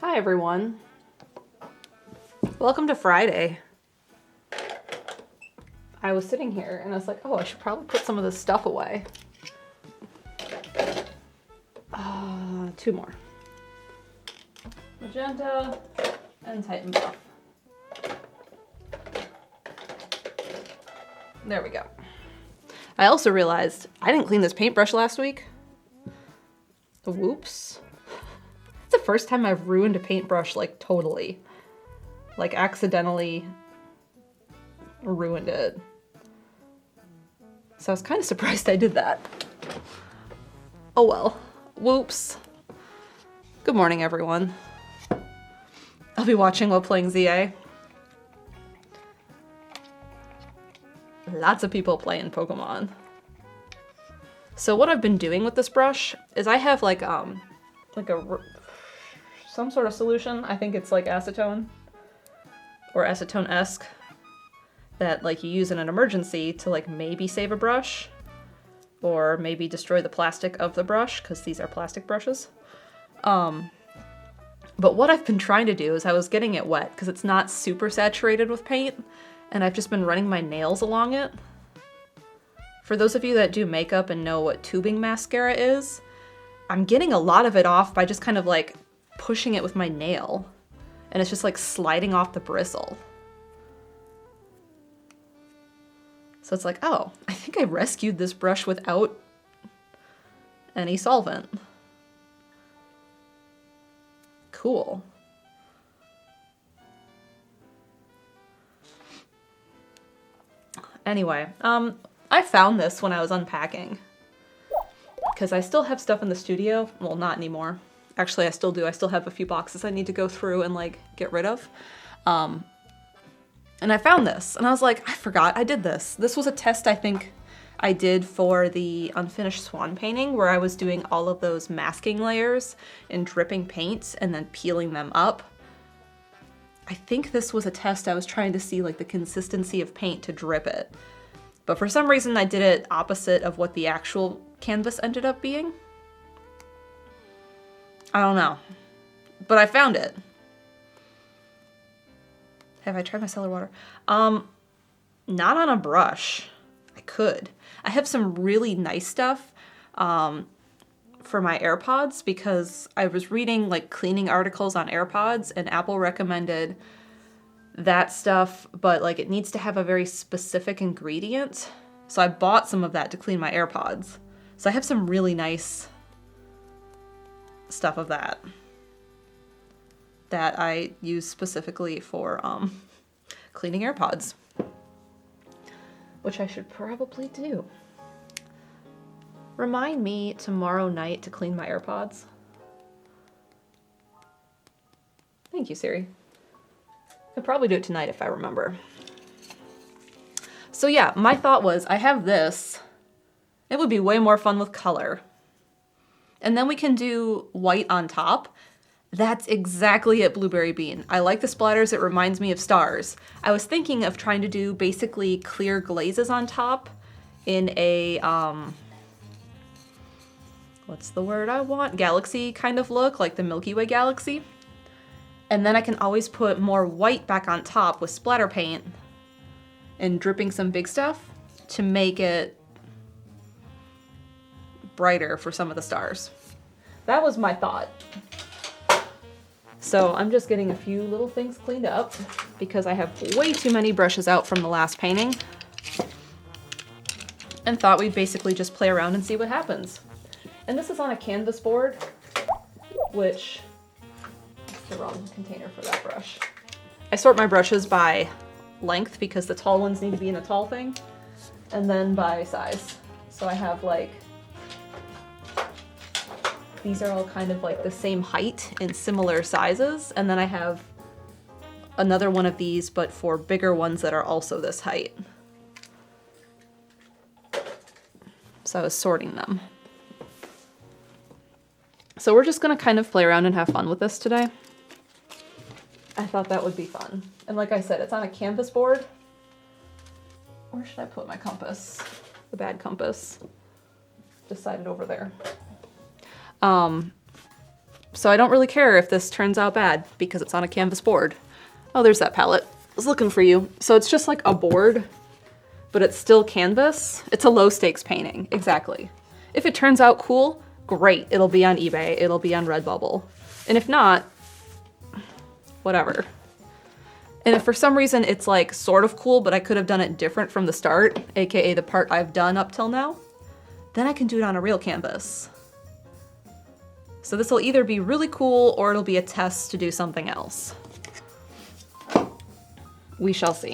Hi everyone. Welcome to Friday. I was sitting here and I was like, oh, I should probably put some of this stuff away. Two more. Magenta and Titan Buff. There we go. I also realized I didn't clean this paintbrush last week. Whoops. It's the first time I've ruined a paintbrush, like, totally. Like, accidentally ruined it. So I was kind of surprised I did that. Oh well. Whoops. Good morning, everyone. I'll be watching while playing ZA. Lots of people playing Pokemon. So what I've been doing with this brush is I have like some sort of solution. I think it's like acetone or acetone-esque that like you use in an emergency to like maybe save a brush or maybe destroy the plastic of the brush, because these are plastic brushes. But what I've been trying to do is I was getting it wet because it's not super saturated with paint, and I've just been running my nails along it. For those of you that do makeup and know what tubing mascara is, I'm getting a lot of it off by just kind of like pushing it with my nail, and it's just like sliding off the bristle. So it's like, oh, I think I rescued this brush without any solvent. Cool. Anyway, I found this when I was unpacking, because I still have stuff in the studio. Well, not anymore. Actually, I still do. I still have a few boxes I need to go through and like get rid of. And I found this, and I was like, I forgot I did this. This was a test I think I did for the unfinished swan painting, where I was doing all of those masking layers and dripping paints and then peeling them up. I think this was a test I was trying to see like the consistency of paint to drip it. But for some reason I did it opposite of what the actual canvas ended up being. I don't know. But I found it. Have I tried my cellar water? Not on a brush. I could. I have some really nice stuff for my AirPods, because I was reading like cleaning articles on AirPods, and Apple recommended that stuff, but like it needs to have a very specific ingredient. So I bought some of that to clean my AirPods. So I have some really nice stuff of that I use specifically for cleaning AirPods, which I should probably do. Remind me tomorrow night to clean my AirPods. Thank you, Siri. I'll probably do it tonight if I remember. So yeah, my thought was I have this. It would be way more fun with color. And then we can do white on top. That's exactly it, Blueberry Bean. I like the splatters, it reminds me of stars. I was thinking of trying to do basically clear glazes on top in a, what's the word I want? Galaxy kind of look, like the Milky Way galaxy. And then I can always put more white back on top with splatter paint and dripping some big stuff to make it brighter for some of the stars. That was my thought. So I'm just getting a few little things cleaned up because I have way too many brushes out from the last painting, and thought we'd basically just play around and see what happens. And this is on a canvas board, which is the wrong container for that brush. I sort my brushes by length because the tall ones need to be in a tall thing, and then by size. So I have like, these are all kind of like the same height in similar sizes, and then I have another one of these but for bigger ones that are also this height. So I was sorting them. So we're just gonna kind of play around and have fun with this today. I thought that would be fun. And like I said, it's on a canvas board. Where should I put my compass? The bad compass. Decided over there. So I don't really care if this turns out bad because it's on a canvas board. Oh, there's that palette. I was looking for you. So it's just like a board, but it's still canvas. It's a low stakes painting, exactly. If it turns out cool, great. It'll be on eBay, it'll be on Redbubble. And if not, whatever. And if for some reason it's like sort of cool, but I could have done it different from the start, AKA the part I've done up till now, then I can do it on a real canvas. So this will either be really cool or it'll be a test to do something else. We shall see.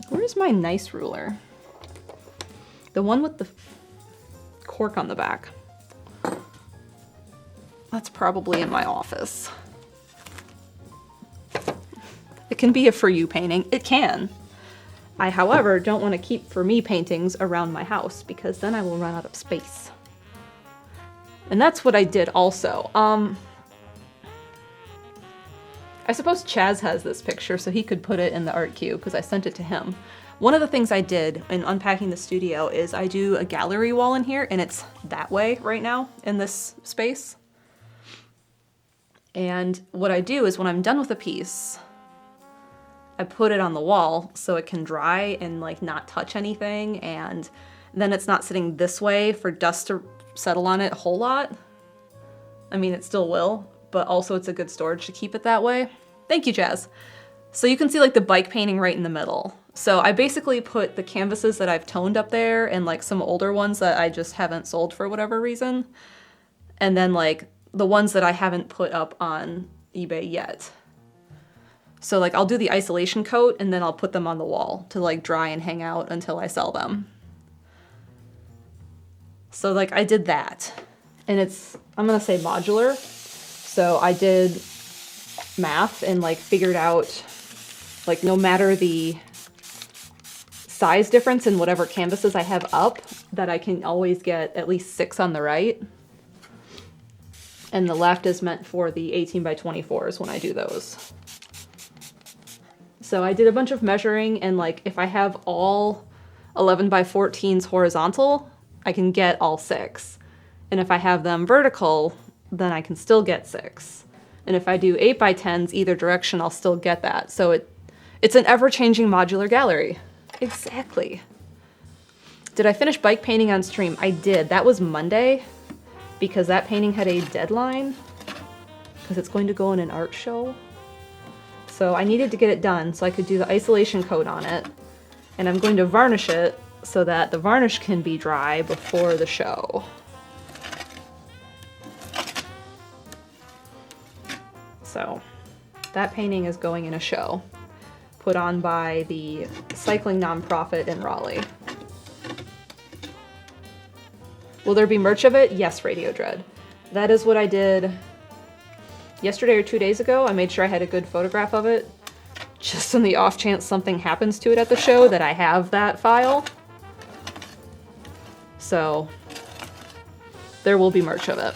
Where's my nice ruler? The one with the cork on the back. That's probably in my office. It can be a for you painting. It can. I, however, don't want to keep for me paintings around my house because then I will run out of space. And that's what I did also. I suppose Chaz has this picture, so he could put it in the art queue because I sent it to him. One of the things I did in unpacking the studio is I do a gallery wall in here, and it's that way right now in this space. And what I do is when I'm done with a piece, I put it on the wall so it can dry and like not touch anything, and then it's not sitting this way for dust to settle on it a whole lot. I mean, it still will, but also it's a good storage to keep it that way. Thank you, Jazz. So you can see like the bike painting right in the middle. So I basically put the canvases that I've toned up there and like some older ones that I just haven't sold for whatever reason. And then like the ones that I haven't put up on eBay yet. So like I'll do the isolation coat and then I'll put them on the wall to like dry and hang out until I sell them. So like I did that, and it's, I'm gonna say modular. So I did math and like figured out like no matter the size difference in whatever canvases I have up, that I can always get at least 6 on the right. And the left is meant for the 18 by 24s when I do those. So I did a bunch of measuring, and like if I have all 11 by 14s horizontal, I can get all 6. And if I have them vertical, then I can still get 6. And if I do 8 by 10s either direction, I'll still get that. So it's an ever-changing modular gallery. Exactly. Did I finish bike painting on stream? I did. That was Monday, because that painting had a deadline, because it's going to go in an art show. So I needed to get it done so I could do the isolation coat on it. And I'm going to varnish it so that the varnish can be dry before the show. So that painting is going in a show put on by the cycling nonprofit in Raleigh. Will there be merch of it? Yes, Radio Dread. That is what I did yesterday or 2 days ago. I made sure I had a good photograph of it, just in the off chance something happens to it at the show, that I have that file. So there will be merch of it.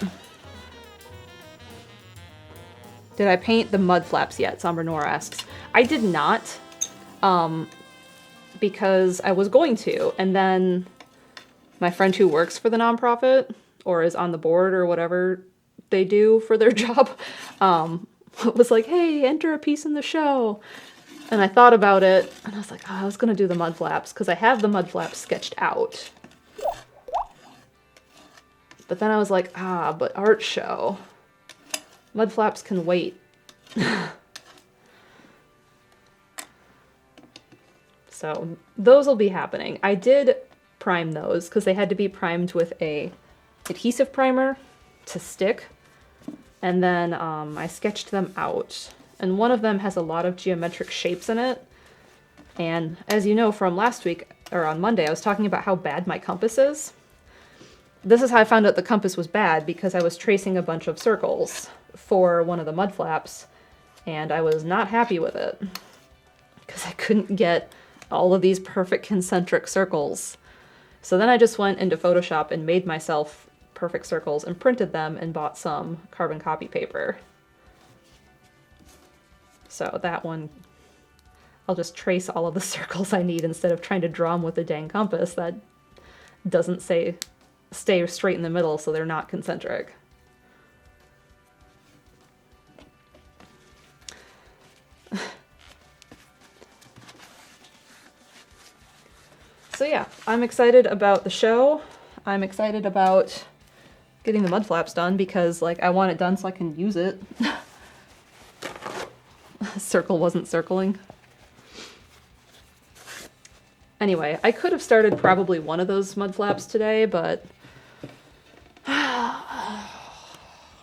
Did I paint the mud flaps yet? Somber Nora asks. I did not, because I was going to, and then my friend who works for the nonprofit, or is on the board, or whatever they do for their job, was like, hey, enter a piece in the show. And I thought about it, and I was like, oh, I was gonna do the mud flaps, because I have the mud flaps sketched out. But then I was like, but art show. Mud flaps can wait. So those will be happening. I did prime those because they had to be primed with a adhesive primer to stick. And then I sketched them out. And one of them has a lot of geometric shapes in it. And as you know from last week, or on Monday, I was talking about how bad my compass is. This is how I found out the compass was bad, because I was tracing a bunch of circles for one of the mud flaps, and I was not happy with it, because I couldn't get all of these perfect concentric circles. So then I just went into Photoshop and made myself perfect circles and printed them and bought some carbon copy paper. So that one, I'll just trace all of the circles I need instead of trying to draw them with a dang compass that doesn't stay straight in the middle, so they're not concentric. So yeah, I'm excited about the show. I'm excited about getting the mud flaps done because like I want it done so I can use it. Circle wasn't circling. Anyway, I could have started probably one of those mud flaps today, but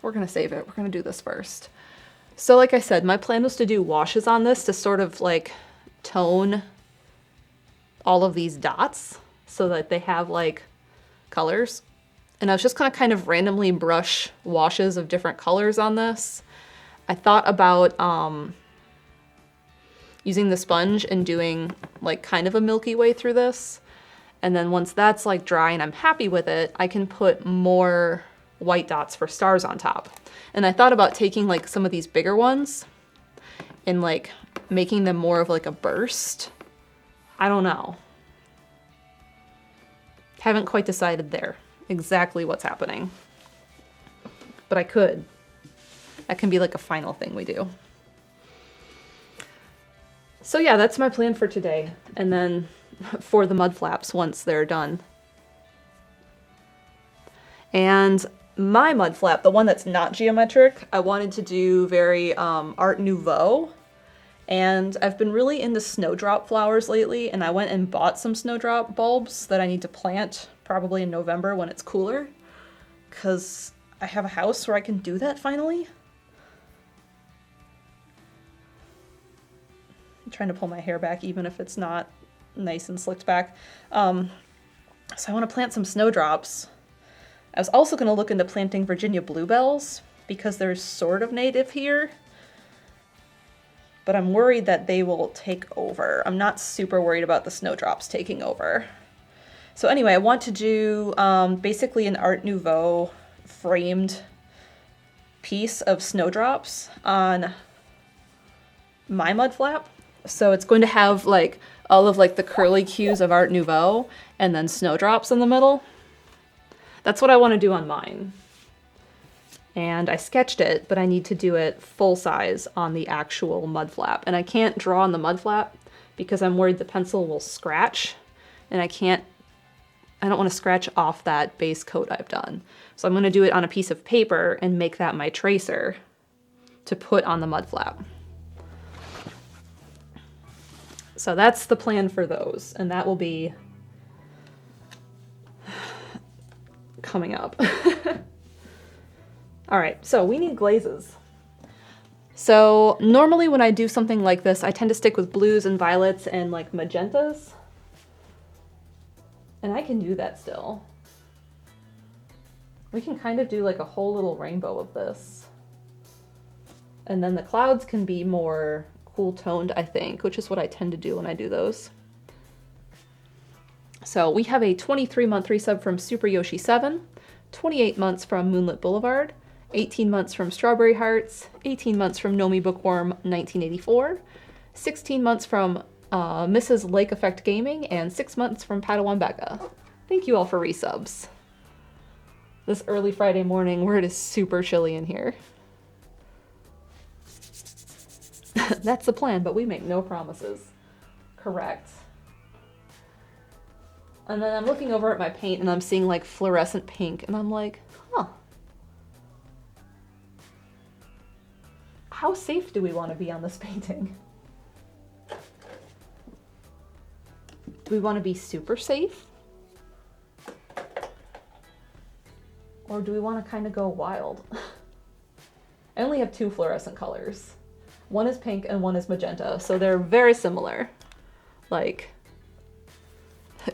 we're gonna save it. We're gonna do this first. So like I said, my plan was to do washes on this to sort of like tone all of these dots so that they have like colors. And I was just gonna kind of randomly brush washes of different colors on this. I thought about using the sponge and doing like kind of a Milky Way through this. And then once that's like dry and I'm happy with it, I can put more white dots for stars on top. And I thought about taking like some of these bigger ones and like making them more of like a burst. I don't know. Haven't quite decided there exactly what's happening. But I could. That can be like a final thing we do. So yeah, that's my plan for today. And then for the mud flaps once they're done. And my mud flap, the one that's not geometric, I wanted to do very Art Nouveau. And I've been really into snowdrop flowers lately, and I went and bought some snowdrop bulbs that I need to plant probably in November when it's cooler, because I have a house where I can do that finally. I'm trying to pull my hair back even if it's not nice and slicked back. So I want to plant some snowdrops. I was also going to look into planting Virginia bluebells because they're sort of native here, but I'm worried that they will take over. I'm not super worried about the snowdrops taking over. So anyway, I want to do basically an Art Nouveau framed piece of snowdrops on my mud flap. So it's going to have like all of like the curly cues of Art Nouveau and then snowdrops in the middle. That's what I want to do on mine. And I sketched it, but I need to do it full size on the actual mud flap. And I can't draw on the mud flap because I'm worried the pencil will scratch. And I don't want to scratch off that base coat I've done. So I'm going to do it on a piece of paper and make that my tracer to put on the mud flap. So that's the plan for those, and that will be coming up. All right, so we need glazes. So normally when I do something like this, I tend to stick with blues and violets and like magentas. And I can do that still. We can kind of do like a whole little rainbow of this. And then the clouds can be more cool toned, I think, which is what I tend to do when I do those. So we have a 23-month resub from Super Yoshi 7, 28 months from Moonlit Boulevard, 18 months from Strawberry Hearts, 18 months from Nomi Bookworm 1984, 16 months from Mrs. Lake Effect Gaming, and 6 months from Padawan Becca. Thank you all for resubs. This early Friday morning where it is super chilly in here. That's the plan, but we make no promises. Correct. And then I'm looking over at my paint and I'm seeing like fluorescent pink and I'm like, huh. How safe do we want to be on this painting? Do we want to be super safe? Or do we want to kind of go wild? I only have 2 fluorescent colors. One is pink and one is magenta, so they're very similar. Like,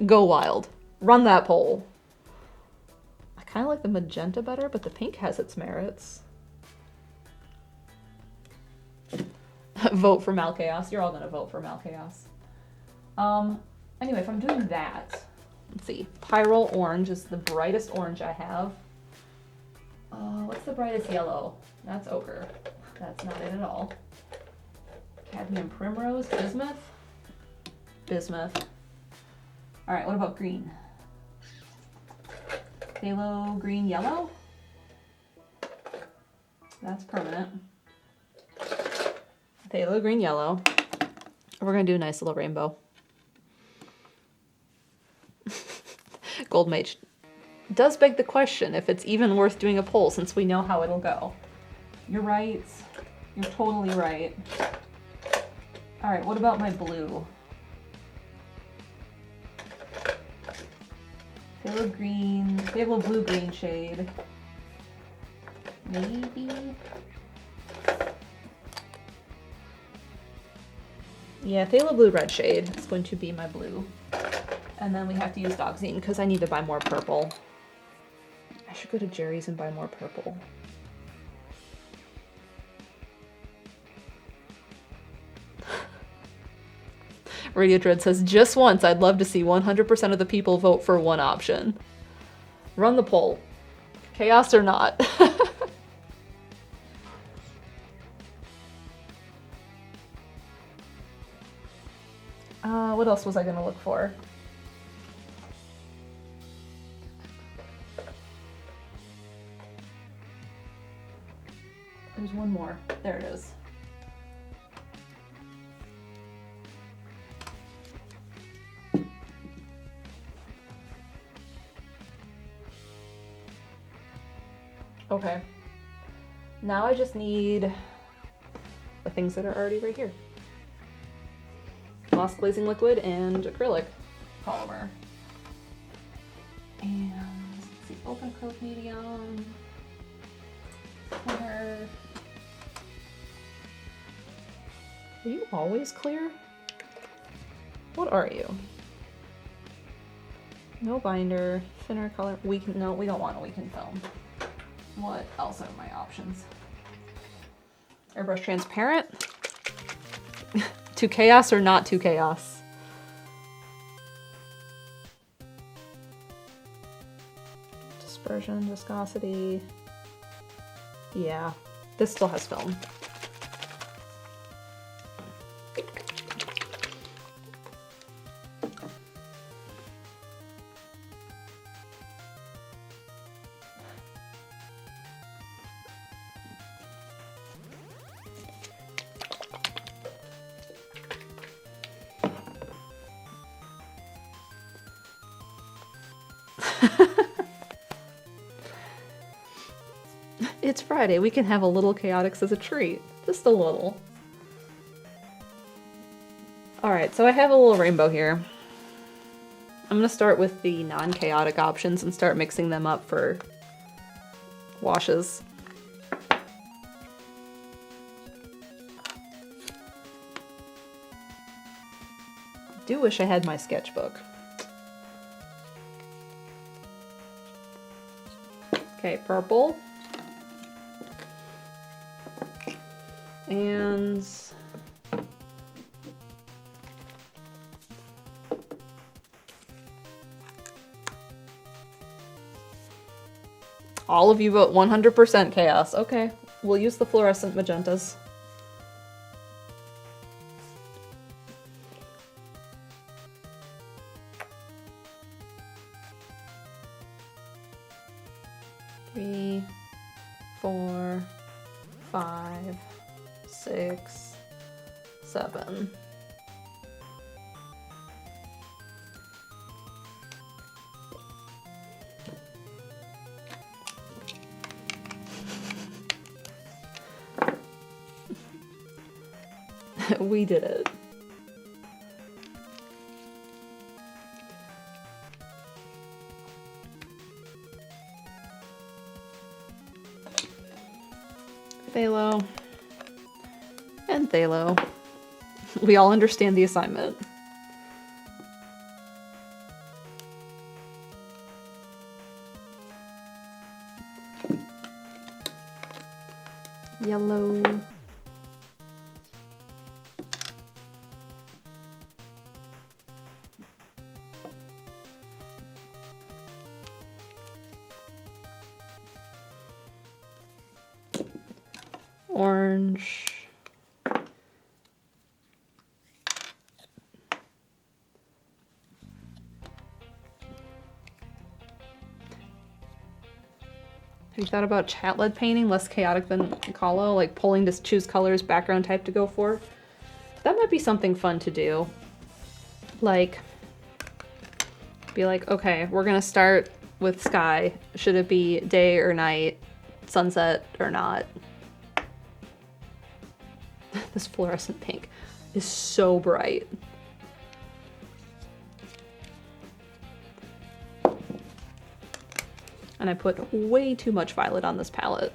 go wild. Run that poll. I kind of like the magenta better, but the pink has its merits. Vote for Malchaos. You're all gonna vote for Malchaos. Anyway, if I'm doing that, let's see. Pyrrole orange is the brightest orange I have. What's the brightest yellow? That's ochre. That's not it at all. Cadmium primrose, bismuth. Bismuth. All right, what about green? Phthalo green yellow. That's permanent. Phthalo green yellow. We're gonna do a nice little rainbow. Gold Mage. Does beg the question if it's even worth doing a poll since we know how it'll go. You're right. You're totally right. Alright, what about my blue? Phthalo green, phthalo blue-green shade. Maybe? Yeah, phthalo blue-red shade is going to be my blue. And then we have to use Doxine because I need to buy more purple. I should go to Jerry's and buy more purple. Radio Dread says, just once, I'd love to see 100% of the people vote for one option. Run the poll. Chaos or not. What else was I gonna look for? There's one more. There it is. Okay. Now I just need the things that are already right here. Gloss glazing liquid and acrylic polymer. And let's see, open acrylic medium. Clear. Are you always clear? What are you? No binder, thinner color. No, we don't want a weakened film. What else are my options? Airbrush transparent. To chaos or not to chaos? Dispersion, viscosity. Yeah, this still has film. It's Friday, we can have a little chaotics as a treat. Just a little. Alright, so I have a little rainbow here. I'm gonna start with the non-chaotic options and start mixing them up for washes. Do wish I had my sketchbook. Okay, purple. And all of you vote 100% chaos. Okay, we'll use the fluorescent magentas. Three, 4, 5, 6, 7. We did it. Phthalo. And phthalo. We all understand the assignment. Yellow. Orange. Have you thought about chat lead painting? Less chaotic than Calo? Like pulling to choose colors, background type to go for? That might be something fun to do. Like, Be like, okay, we're gonna start with sky. Should it be day or night, sunset or not? This fluorescent pink is so bright. And I put way too much violet on this palette.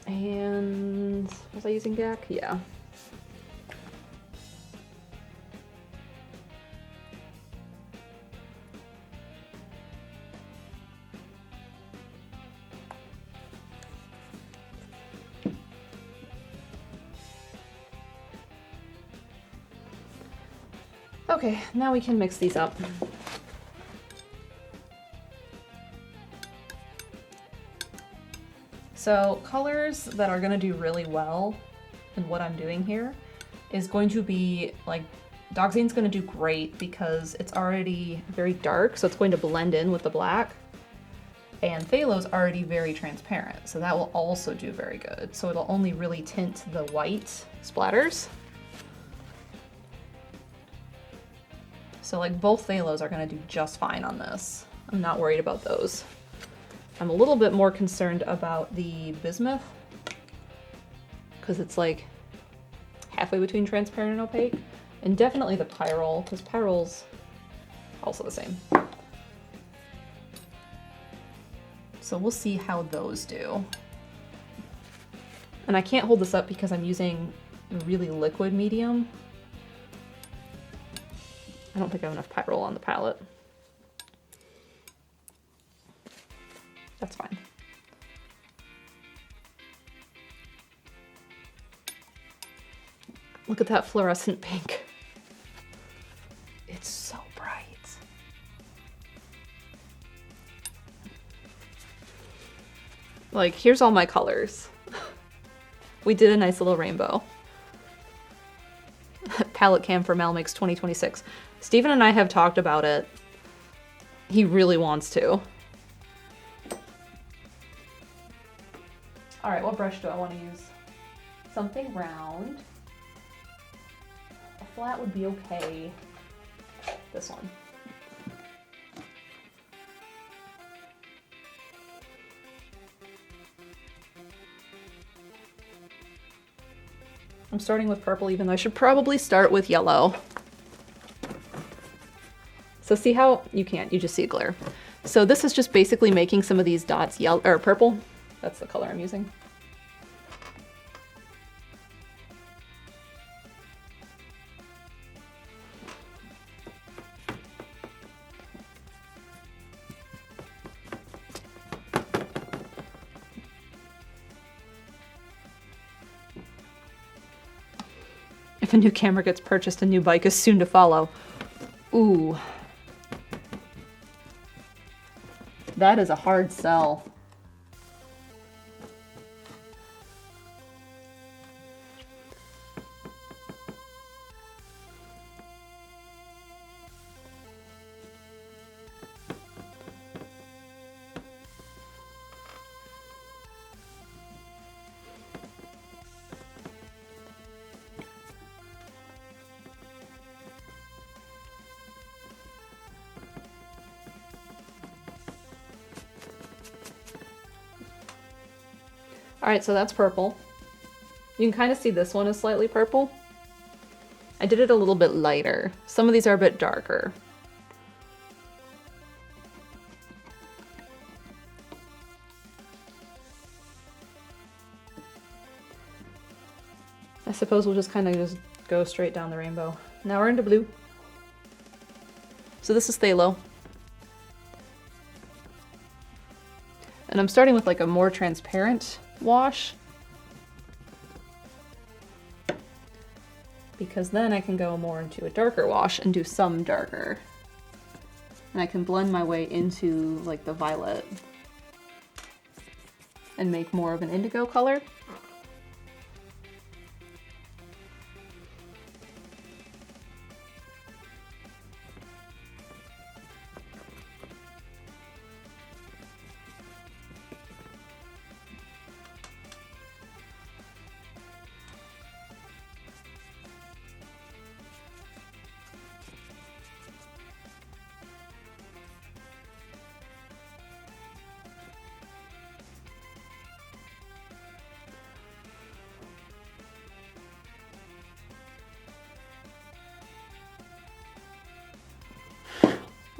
And was I using GAC? Yeah. Okay, now we can mix these up. So colors that are gonna do really well in what I'm doing here is going to be like, Dogzine's gonna do great because it's already very dark, so it's going to blend in with the black. And Phthalo's already very transparent, so that will also do very good. So it'll only really tint the white splatters. So like both Phthalos are gonna do just fine on this. I'm not worried about those. I'm a little bit more concerned about the bismuth because it's like halfway between transparent and opaque. And definitely the pyrrole, because pyrrole's also the same. So we'll see how those do. And I can't hold this up because I'm using really liquid medium. I don't think I have enough pyrrole on the palette. That's fine. Look at that fluorescent pink. It's so bright. Like, here's all my colors. We did a nice little rainbow. Palette cam for MalMakes 2026. Steven and I have talked about it. He really wants to. All right, what brush do I want to use? Something round. A flat would be okay. This one. I'm starting with purple, even though I should probably start with yellow. So see how you can't, you just see a glare. So this is just basically making some of these dots yellow or purple. That's the color I'm using. If a new camera gets purchased, a new bike is soon to follow. Ooh. That is a hard sell. All right, so that's purple. You can kind of see this one is slightly purple. I did it a little bit lighter. Some of these are a bit darker. I suppose we'll just kind of just go straight down the rainbow. Now we're into blue. So this is Phthalo. And I'm starting with like a more transparent wash, because then I can go more into a darker wash and do some darker. And I can blend my way into like the violet and make more of an indigo color.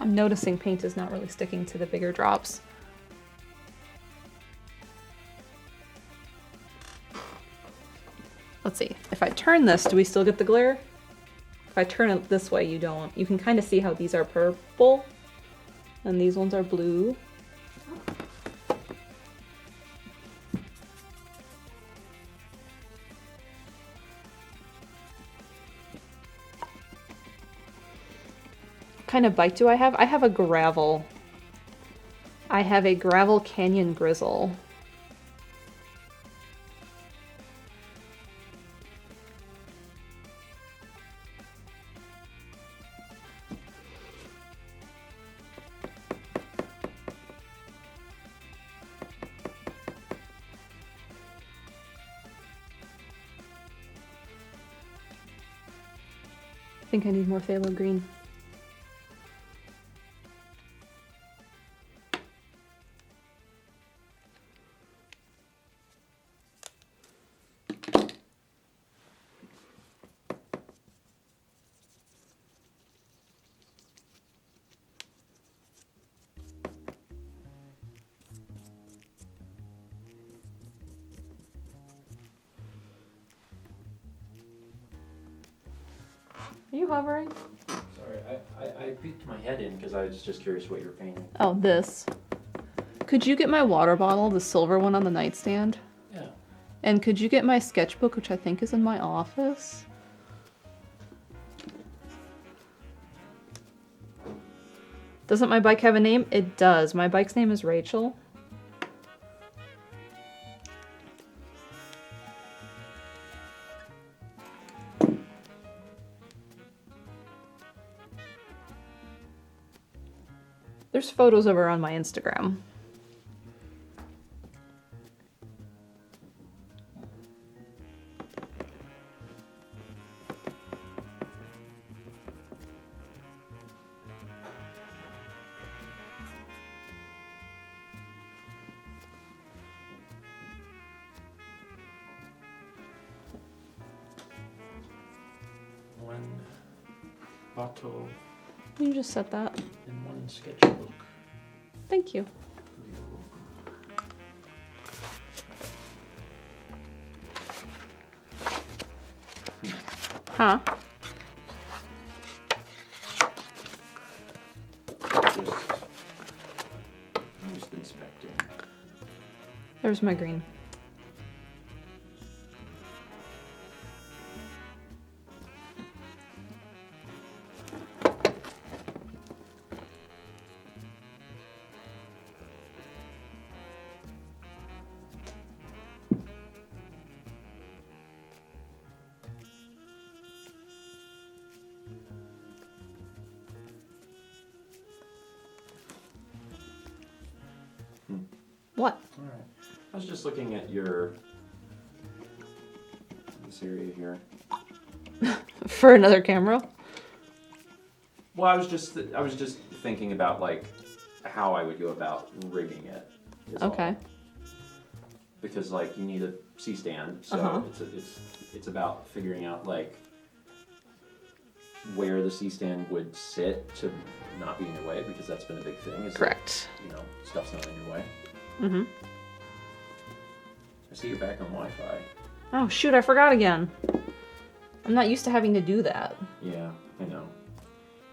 I'm noticing paint is not really sticking to the bigger drops. Let's see, if I turn this, do we still get the glare? If I turn it this way, you don't. You can kind of see how these are purple and these ones are blue. What kind of bike do I have? I have a gravel. I have a gravel canyon grizzle. I think I need more phthalo green. Are you hovering? Sorry, I peeked my head in because I was just curious what you were painting. Oh, this. Could you get my water bottle, the silver one on the nightstand? Yeah. And could you get my sketchbook, which I think is in my office? Doesn't my bike have a name? It does. My bike's name is Rachel. There's photos of her on my Instagram. One bottle You just said that. and one sketchbook. Thank you. Huh? Just inspecting. There's my green. What? All right. I was just looking at this area here. For another camera? Well, I was just thinking about like how I would go about rigging it. is all. Okay. Because like you need a C-stand, so it's about figuring out like where the C-stand would sit to not be in your way, because that's been a big thing. Is Correct. that, stuff's not in your way. Mm-hmm. I see you're back on Wi-Fi. Oh shoot, I forgot again. I'm not used to having to do that. Yeah, I know.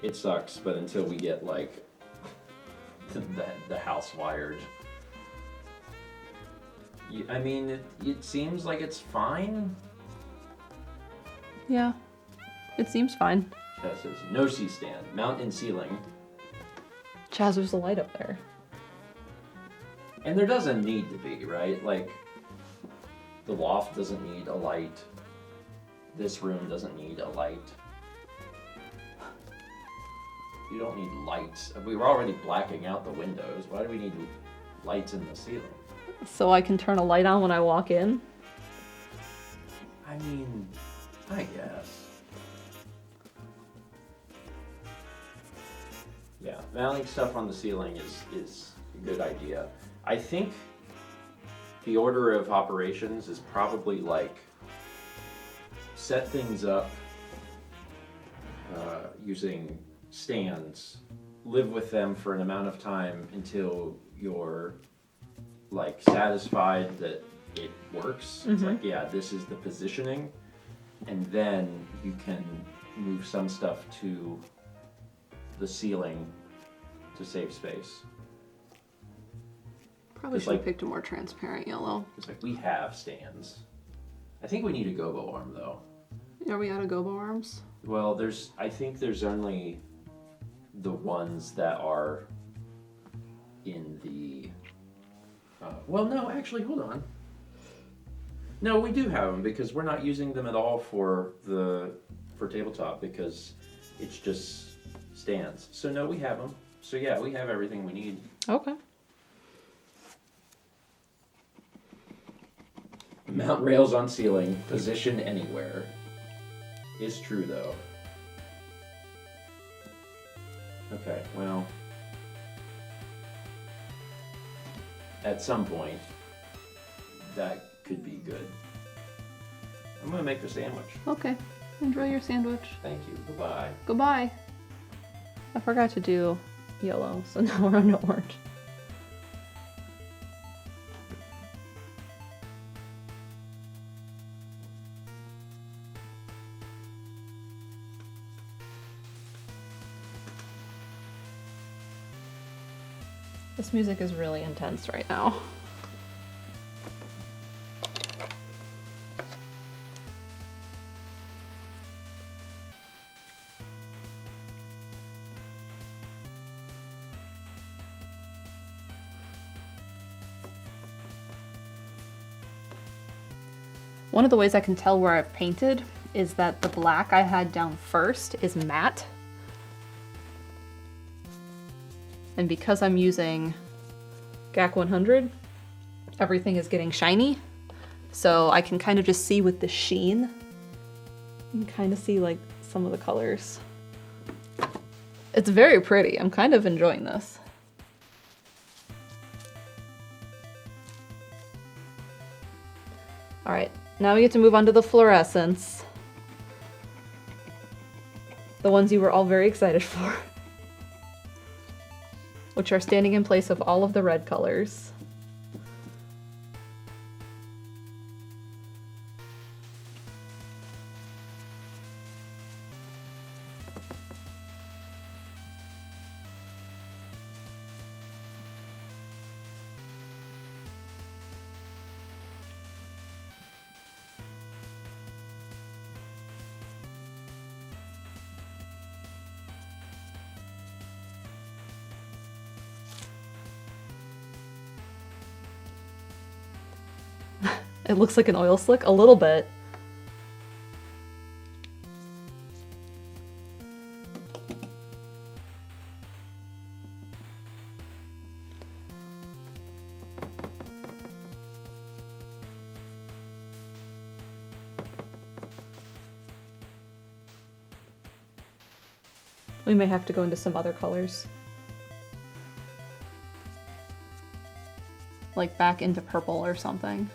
It sucks, but until we get like the house wired, I mean, it seems like it's fine. Yeah. It seems fine. Chaz says no C-stand, mount in ceiling. Chaz, there's a light up there. And there doesn't need to be, right? Like, the loft doesn't need a light. This room doesn't need a light. You don't need lights. We were already blacking out the windows. Why do we need lights in the ceiling? So I can turn a light on when I walk in? I mean, I guess. Yeah, mounting stuff on the ceiling is a good idea. I think the order of operations is probably like set things up using stands live with them for an amount of time until you're like satisfied that it works. It's like, yeah, this is the positioning, and then you can move some stuff to the ceiling to save space. Probably It's should have like- picked a more transparent yellow. It's like we have stands. I think we need a gobo arm though. Are we out of gobo arms? Well, I think there's only the ones that are in the. Well, no, actually, hold on. No, we do have them because we're not using them at all for tabletop because it's just stands. So no, we have them. So yeah, we have everything we need. Okay. Mount rails on ceiling, position anywhere. Is true though. Okay, well. At some point, that could be good. I'm gonna make the sandwich. Okay. Enjoy your sandwich. Thank you. Goodbye. Goodbye. I forgot to do yellow, so now we're on orange. This music is really intense right now. One of the ways I can tell where I've painted is that the black I had down first is matte. And because I'm using GAC 100, everything is getting shiny. So I can kind of just see with the sheen. You can kind of see like some of the colors. It's very pretty. I'm kind of enjoying this. All right, now we get to move on to the fluorescents. The ones you were all very excited for. Which are standing in place of all of the red colors. It looks like an oil slick, a little bit. We may have to go into some other colors. Like back into purple or something.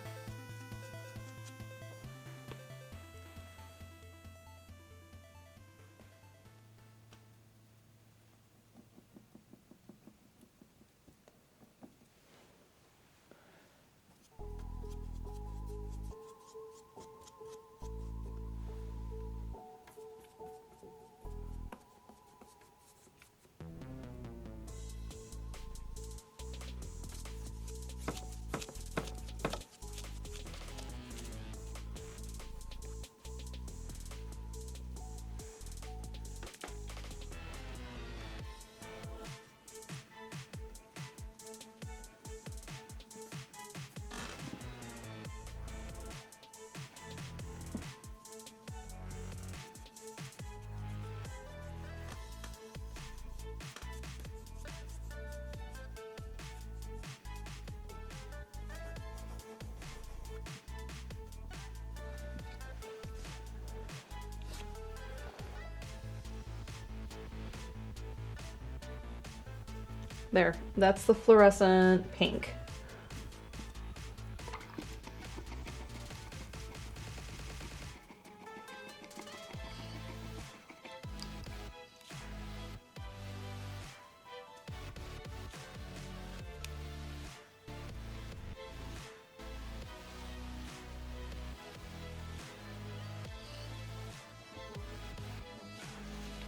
There, that's the fluorescent pink.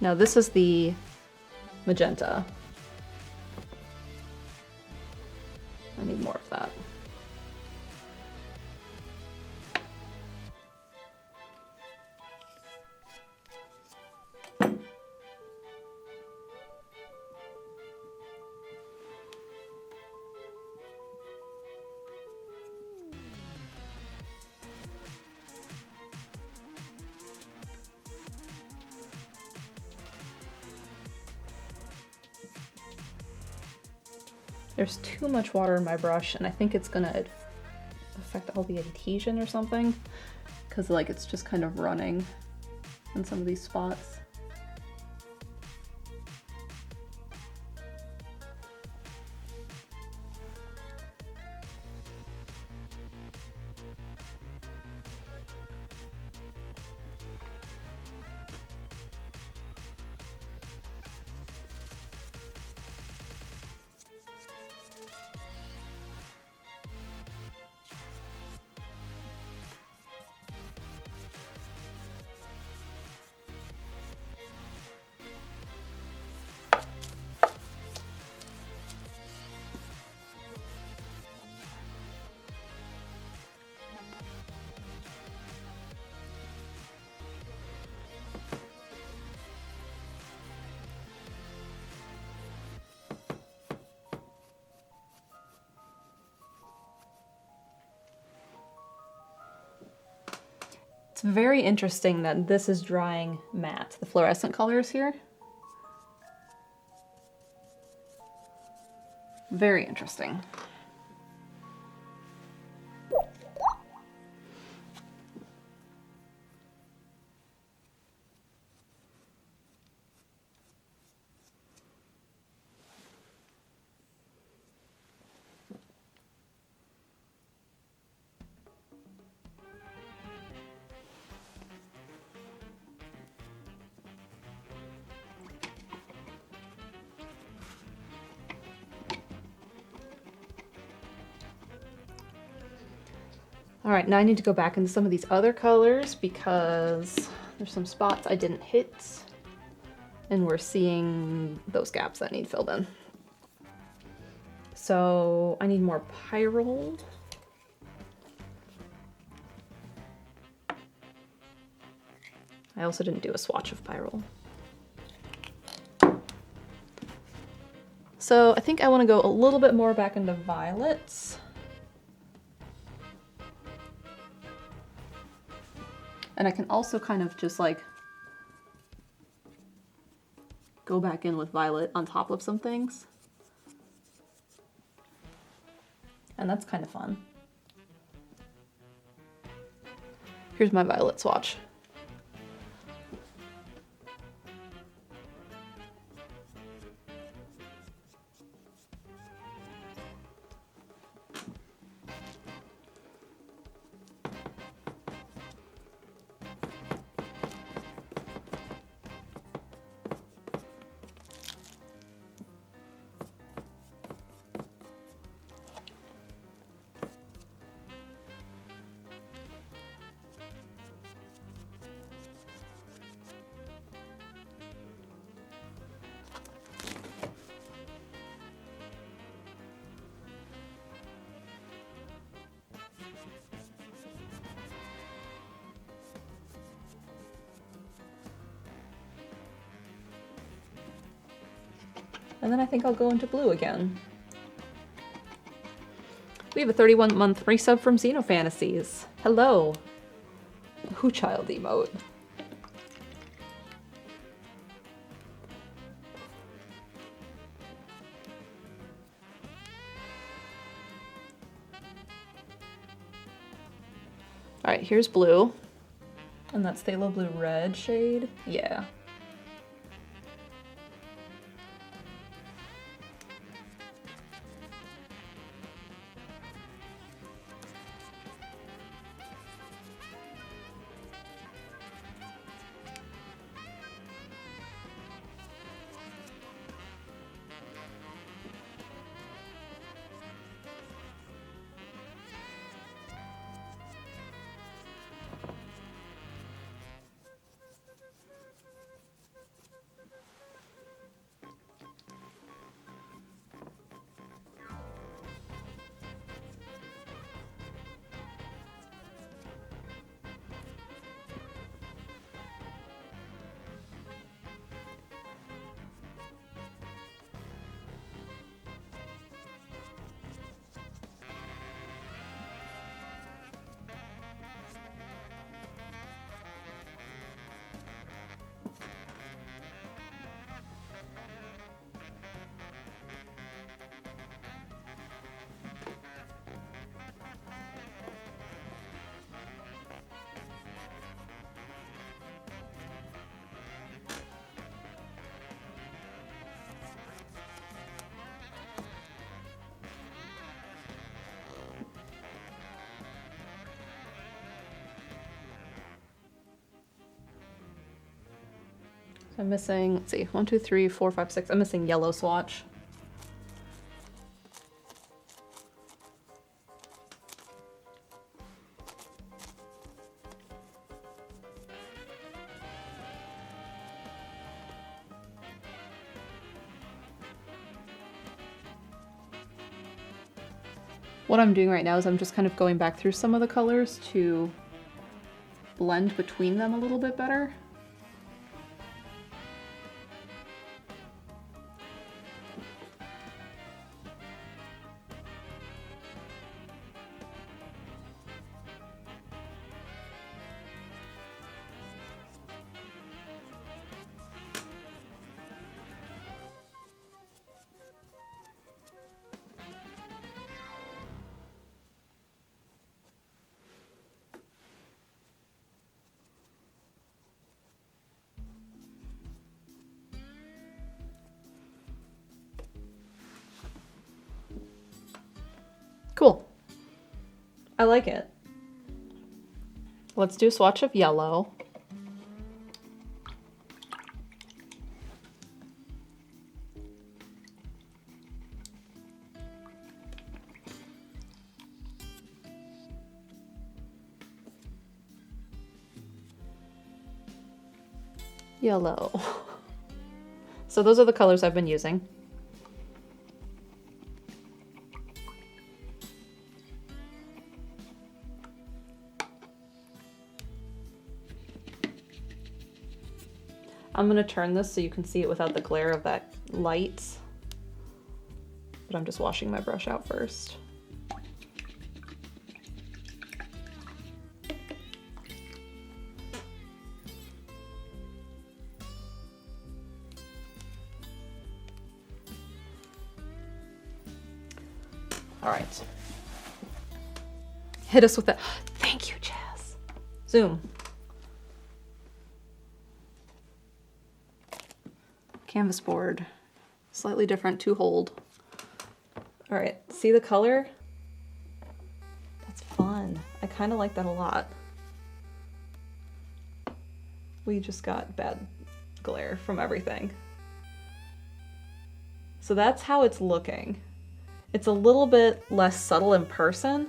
Now this is the magenta. I need more of that. There's too much water in my brush, and I think it's gonna affect all the adhesion or something, because like it's just kind of running in some of these spots. It's very interesting that this is drying matte, the fluorescent colors here. Very interesting. All right, now I need to go back into some of these other colors because there's some spots I didn't hit, and we're seeing those gaps that need filled in. So I need more pyrrole. I also didn't do a swatch of pyrrole. So I think I want to go a little bit more back into violets. And I can also kind of just like go back in with violet on top of some things. And that's kind of fun. Here's my violet swatch. And then I think I'll go into blue again. We have a 31-month resub from Xenofantasies. Hello. Who child emote? All right, here's blue. And that's Phthalo Blue Red shade. Yeah. I'm missing, let's see, 1, 2, 3, 4, 5, 6. I'm missing yellow swatch. What I'm doing right now is I'm just kind of going back through some of the colors to blend between them a little bit better. Cool. I like it. Let's do a swatch of yellow. Yellow. So those are the colors I've been using. I'm gonna turn this so you can see it without the glare of that light. But I'm just washing my brush out first. All right. Hit us with that. Thank you, Jazz. Zoom. Canvas board. Slightly different to hold. All right, see the color? That's fun. I kind of like that a lot. We just got bad glare from everything. So that's how it's looking. It's a little bit less subtle in person.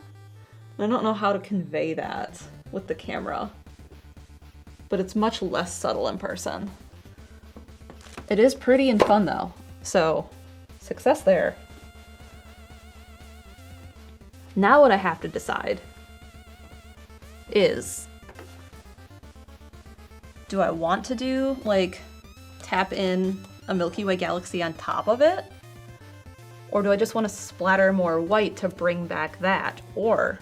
I don't know how to convey that with the camera, but it's much less subtle in person. It is pretty and fun though, so success there. Now what I have to decide is, do I want to do, like, tap in a Milky Way galaxy on top of it? Or do I just want to splatter more white to bring back that? Or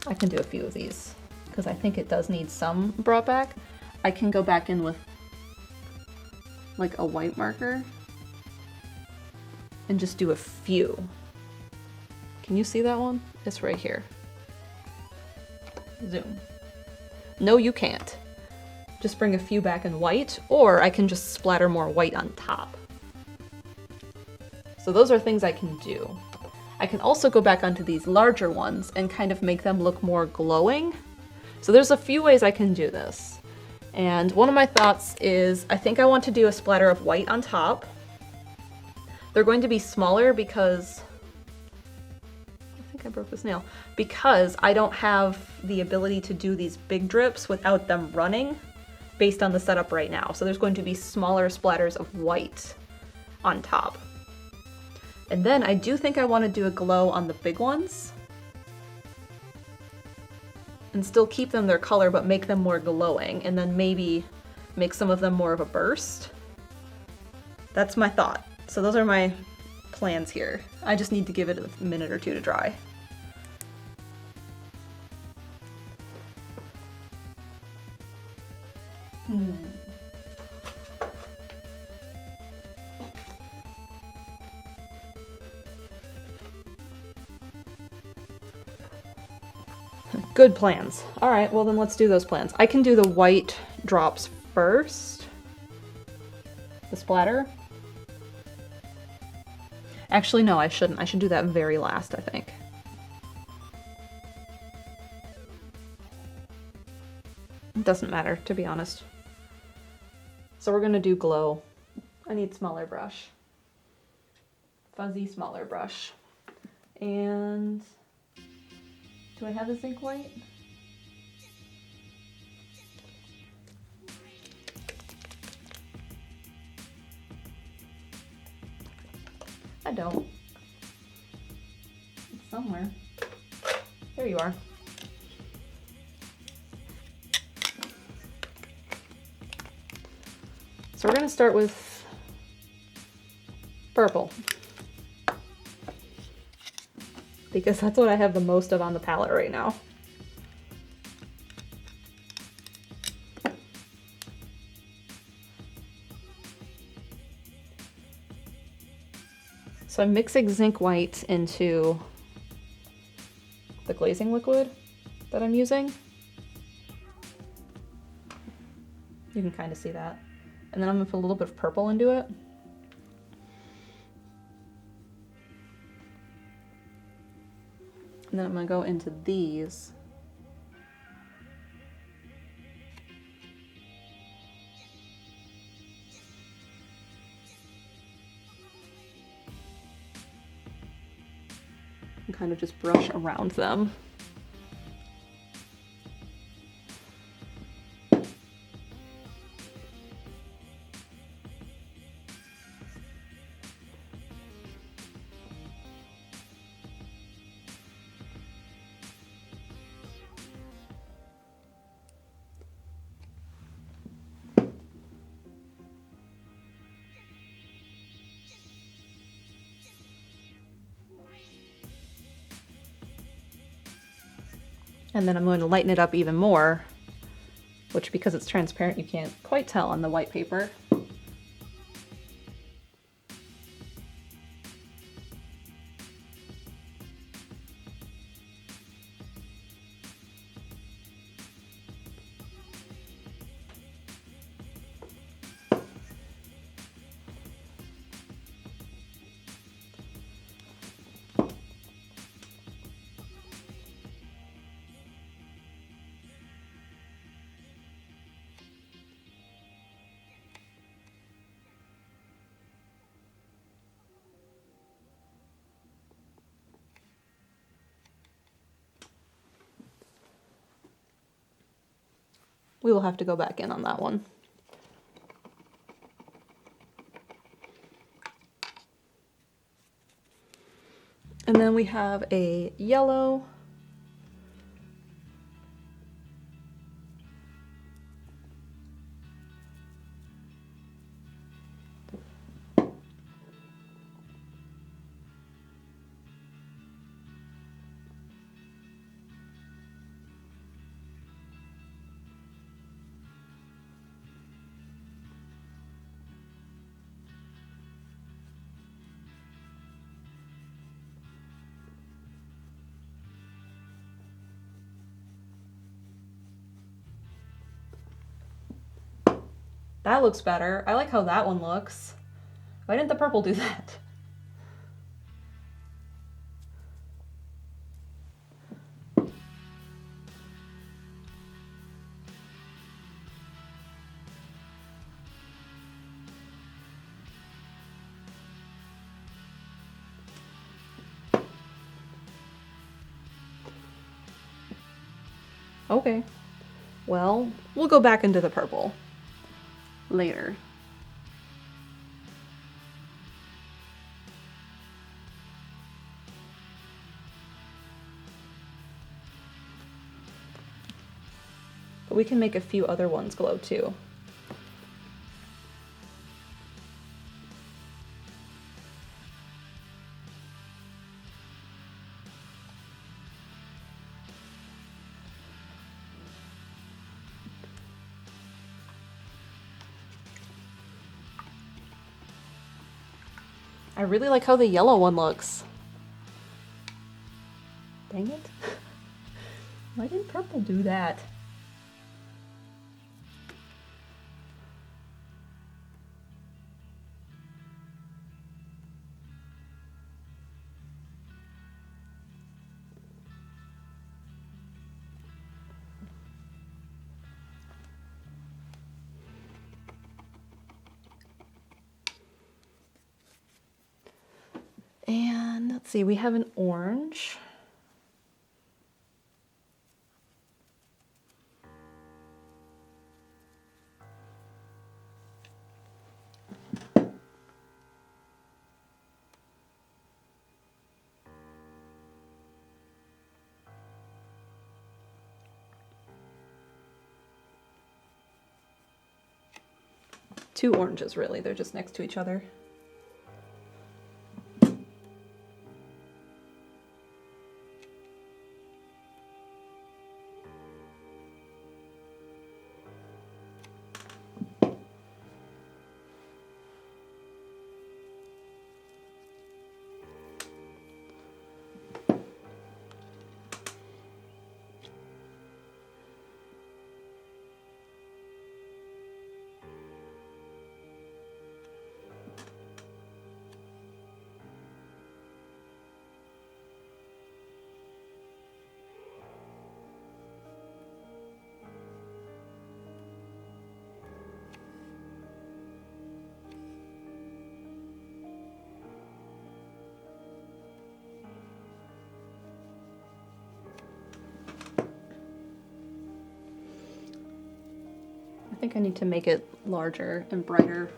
I can do a few of these because I think it does need some brought back. I can go back in with like a white marker and just do a few. Can you see that one? It's right here. Zoom. No, you can't. Just bring a few back in white, or I can just splatter more white on top. So those are things I can do. I can also go back onto these larger ones and kind of make them look more glowing. So there's a few ways I can do this. And one of my thoughts is, I think I want to do a splatter of white on top. They're going to be smaller because, I think I broke this nail, because I don't have the ability to do these big drips without them running based on the setup right now. So there's going to be smaller splatters of white on top. And then I do think I want to do a glow on the big ones and still keep them their color, but make them more glowing, and then maybe make some of them more of a burst. That's my thought. So those are my plans here. I just need to give it a minute or two to dry. Good plans. All right, well then let's do those plans. I can do the white drops first. The splatter. Actually, no, I shouldn't. I should do that very last, I think. It doesn't matter, to be honest. So we're gonna do glow. I need smaller brush. Fuzzy smaller brush. And do I have the zinc white? I don't. It's somewhere. There you are. So we're going to start with purple, because that's what I have the most of on the palette right now. So I'm mixing zinc white into the glazing liquid that I'm using. You can kind of see that. And then I'm gonna put a little bit of purple into it. And then I'm gonna go into these. And kind of just brush around them. And then I'm going to lighten it up even more, which because it's transparent you can't quite tell on the white paper. We will have to go back in on that one. And then we have a yellow. That looks better. I like how that one looks. Why didn't the purple do that? Okay. Well, we'll go back into the purple later. But we can make a few other ones glow too. I really like how the yellow one looks. Dang it. Why didn't purple do that? And let's see, we have an orange. Two oranges, really. They're just next to each other. I think I need to make it larger and brighter.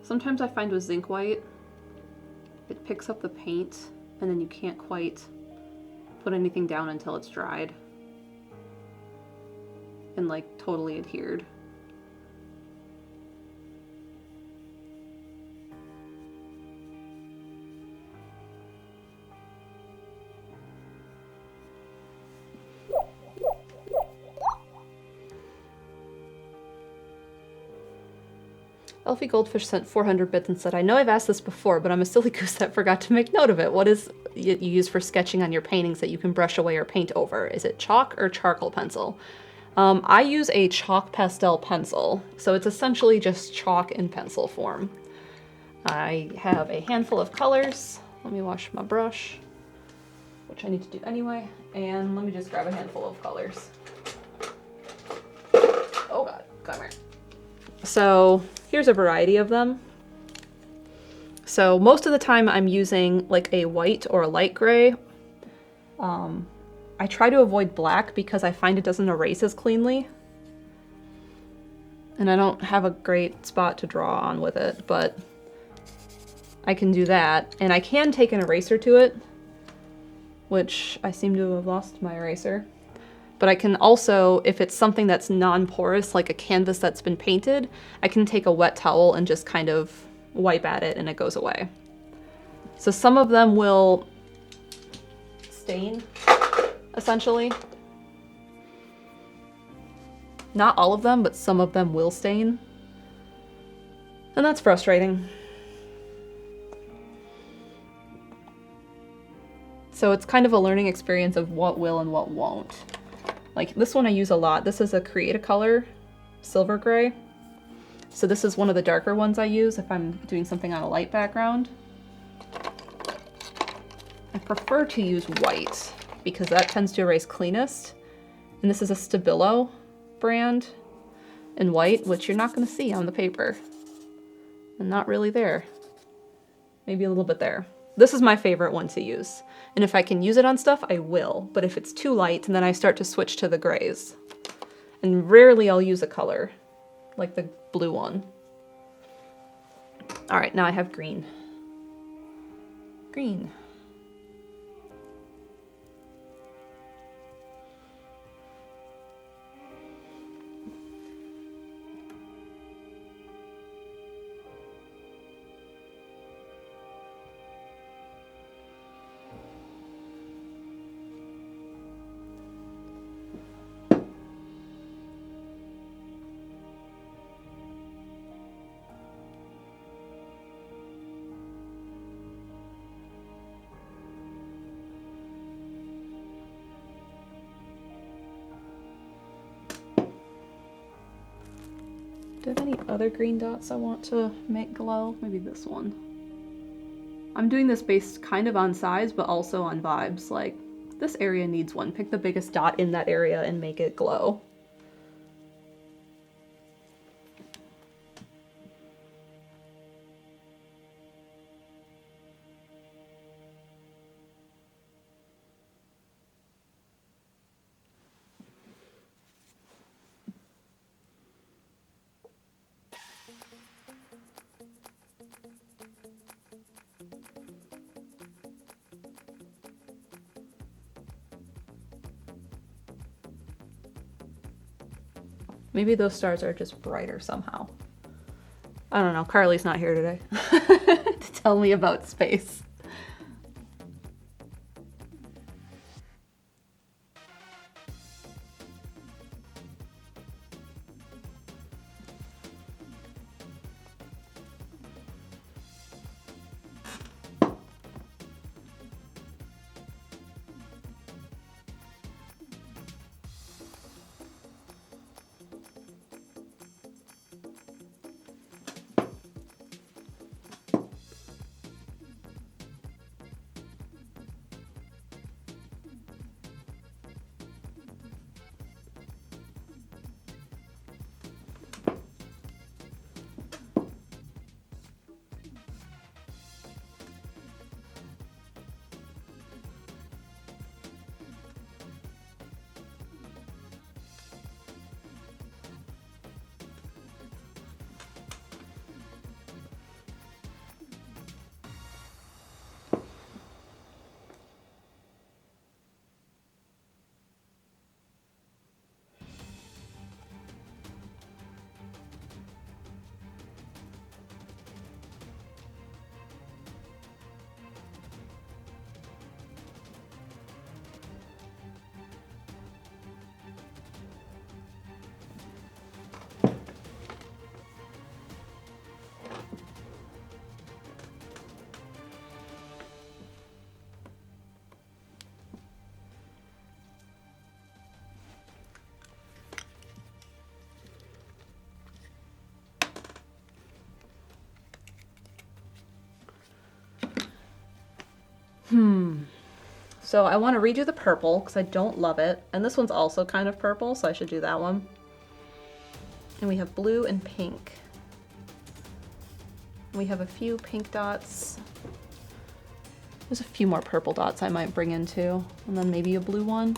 Sometimes I find with zinc white, it picks up the paint and then you can't quite put anything down until it's dried and like totally adhered. Elfie Goldfish sent 400 bits and said, I know I've asked this before, but I'm a silly goose that forgot to make note of it. What is it you use for sketching on your paintings that you can brush away or paint over? Is it chalk or charcoal pencil? I use a chalk pastel pencil, so it's essentially just chalk in pencil form. I have a handful of colors. Let me wash my brush, which I need to do anyway, and let me just grab a handful of colors. Oh god, come here. So here's a variety of them. So most of the time I'm using like a white or a light gray. I try to avoid black because I find it doesn't erase as cleanly. And I don't have a great spot to draw on with it, but I can do that. And I can take an eraser to it, which I seem to have lost my eraser. But I can also, if it's something that's non-porous, like a canvas that's been painted, I can take a wet towel and just kind of wipe at it and it goes away. So some of them will stain, essentially. Not all of them, but some of them will stain. And that's frustrating. So it's kind of a learning experience of what will and what won't. Like this one I use a lot. This is a Create a Color silver gray. So this is one of the darker ones I use if I'm doing something on a light background. I prefer to use white because that tends to erase cleanest. And this is a Stabilo brand in white, which you're not going to see on the paper. And not really there. Maybe a little bit there. This is my favorite one to use. And if I can use it on stuff, I will. But if it's too light, then I start to switch to the grays. And rarely I'll use a color, like the blue one. All right, now I have green. Green. Do I have any other green dots I want to make glow? Maybe this one. I'm doing this based kind of on size, but also on vibes. Like, this area needs one. Pick the biggest dot in that area and make it glow. Maybe those stars are just brighter somehow. I don't know. Carly's not here today to tell me about space. So I want to redo the purple because I don't love it. And this one's also kind of purple, so I should do that one. And we have blue and pink. We have a few pink dots. There's a few more purple dots I might bring in too. And then maybe a blue one.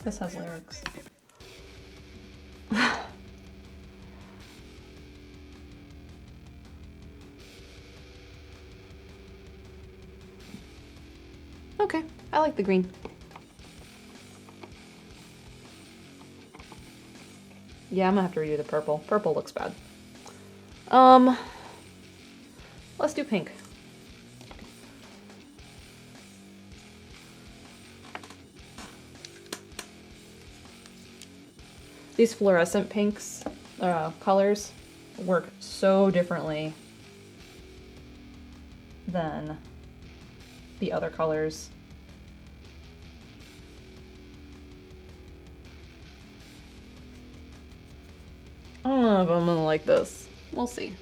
This has lyrics. Okay, I like the green. Yeah, I'm gonna have to redo the purple. Purple looks bad. Let's do pink. These fluorescent pinks, colors, work so differently than the other colors. I don't know if I'm gonna like this. We'll see.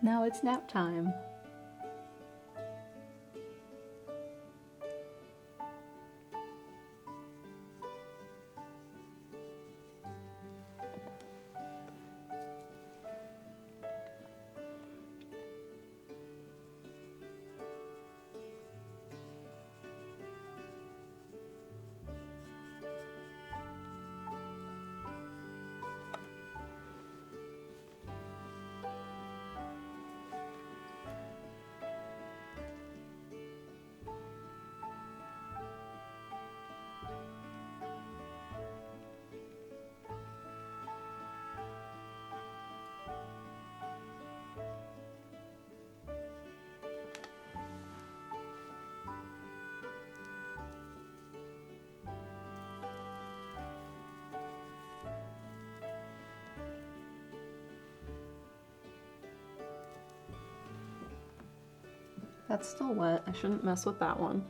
Now it's nap time. That's still wet. I shouldn't mess with that one.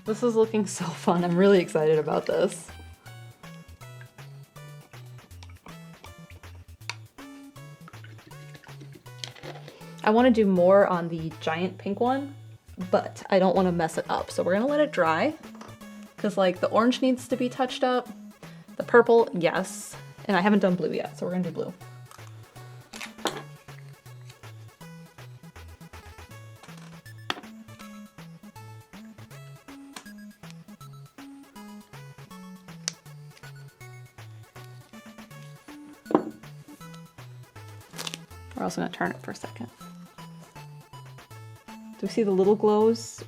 This is looking so fun. I'm really excited about this. I want to do more on the giant pink one, but I don't want to mess it up. So we're going to let it dry because like the orange needs to be touched up. The purple, yes. And I haven't done blue yet, so we're going to do blue. We're also going to turn it for a second. Do you see the little glows?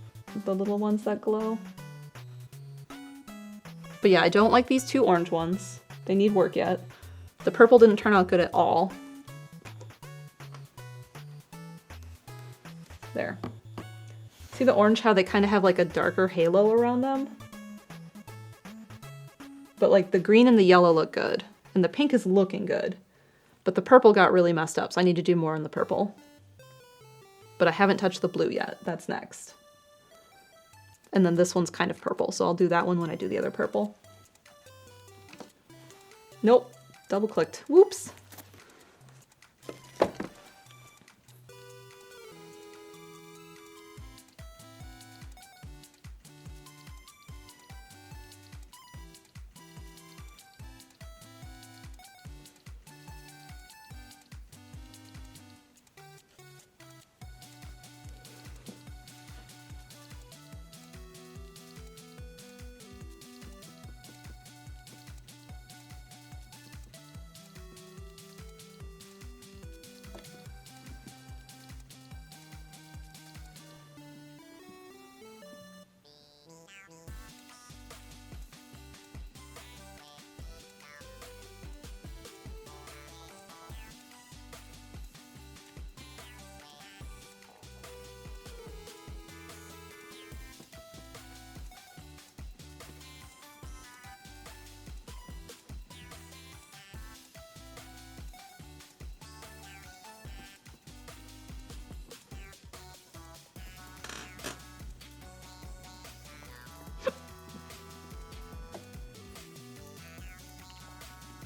The little ones that glow? But yeah, I don't like these two orange ones. They need work yet. The purple didn't turn out good at all. There. See the orange, how they kind of have like a darker halo around them? But like the green and the yellow look good. And the pink is looking good. But the purple got really messed up, so I need to do more in the purple. But I haven't touched the blue yet. That's next. And then this one's kind of purple, so I'll do that one when I do the other purple. Nope, double clicked. Whoops.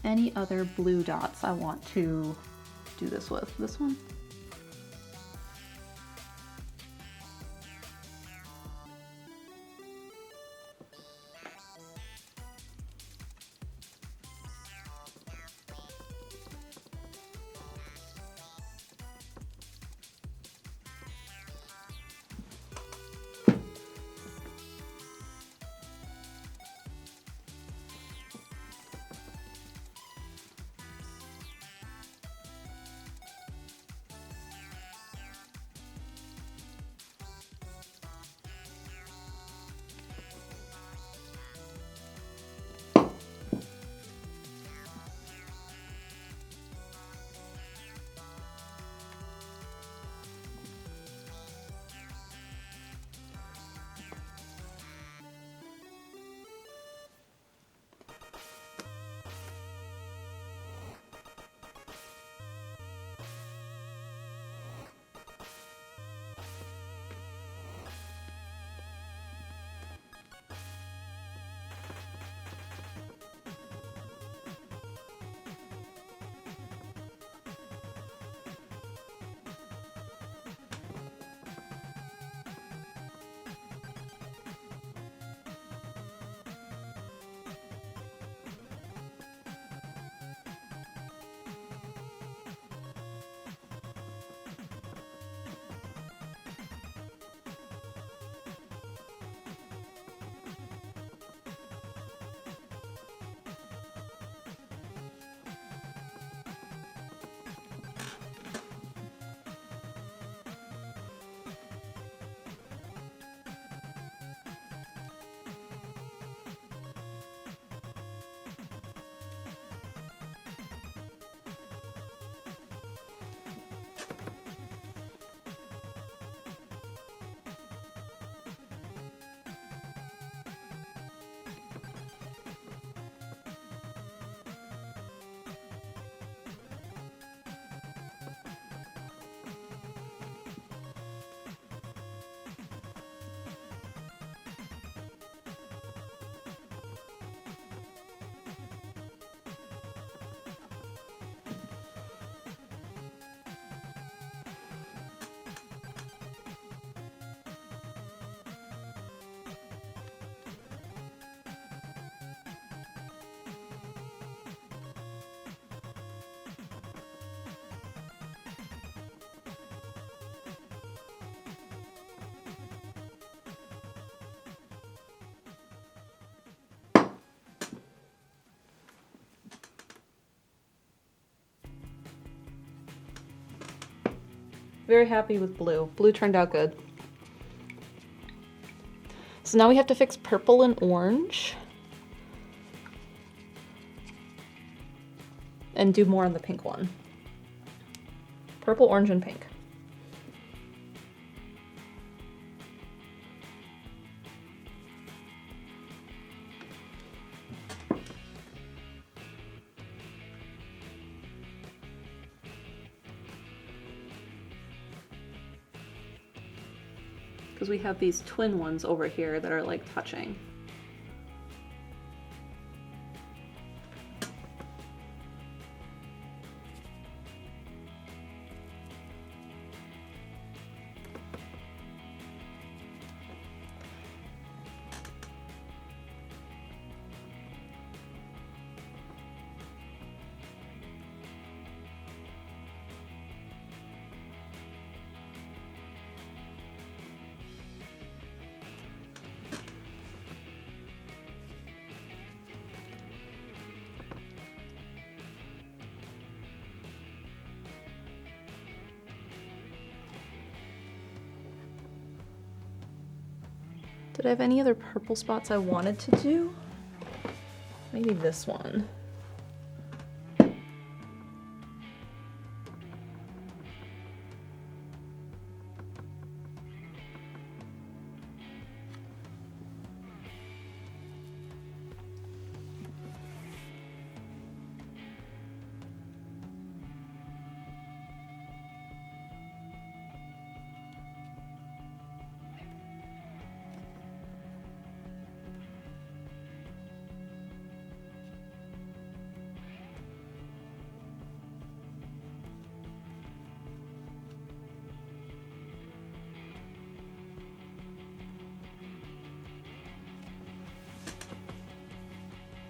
Any other blue dots I want to do this with? This one? Very happy with blue. Blue turned out good. So now we have to fix purple and orange. And do more on the pink one. Purple, orange, and pink. Because we have these twin ones over here that are like touching. Did I have any other purple spots I wanted to do? Maybe this one.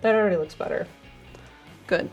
That already looks better. Good.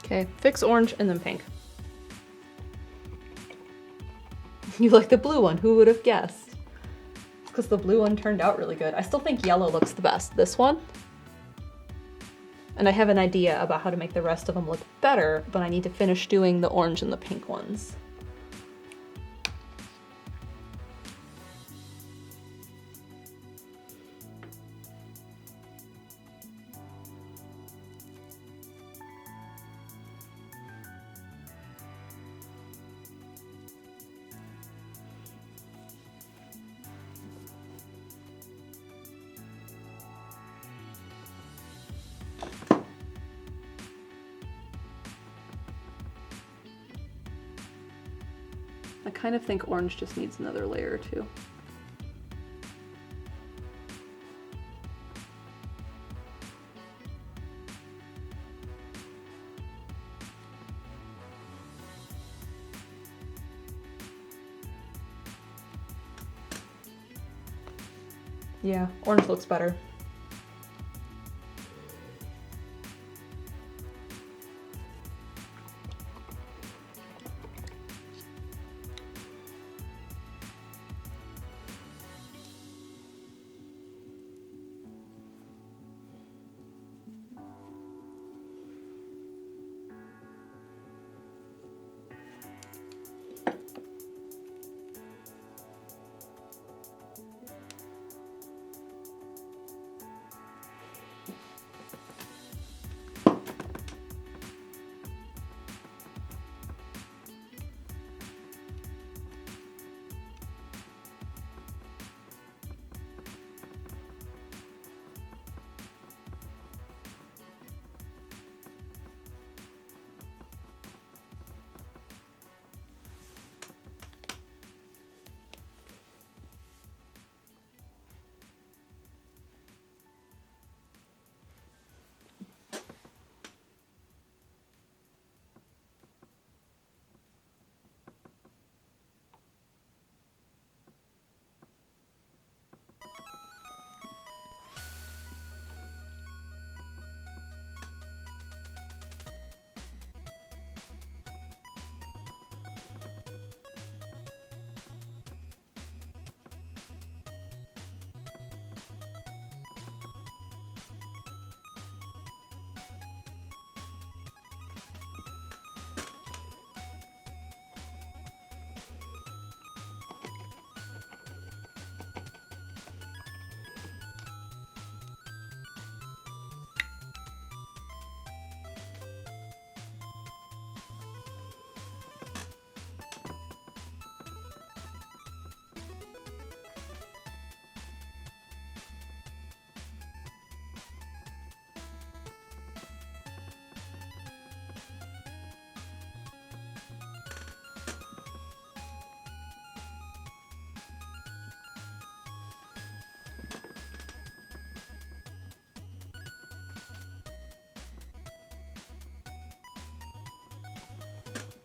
Okay, fix orange and then pink. You like the blue one, who would have guessed? It's because the blue one turned out really good. I still think yellow looks the best, this one. And I have an idea about how to make the rest of them look better, but I need to finish doing the orange and the pink ones. I kind of think orange just needs another layer or two. Yeah, orange looks better.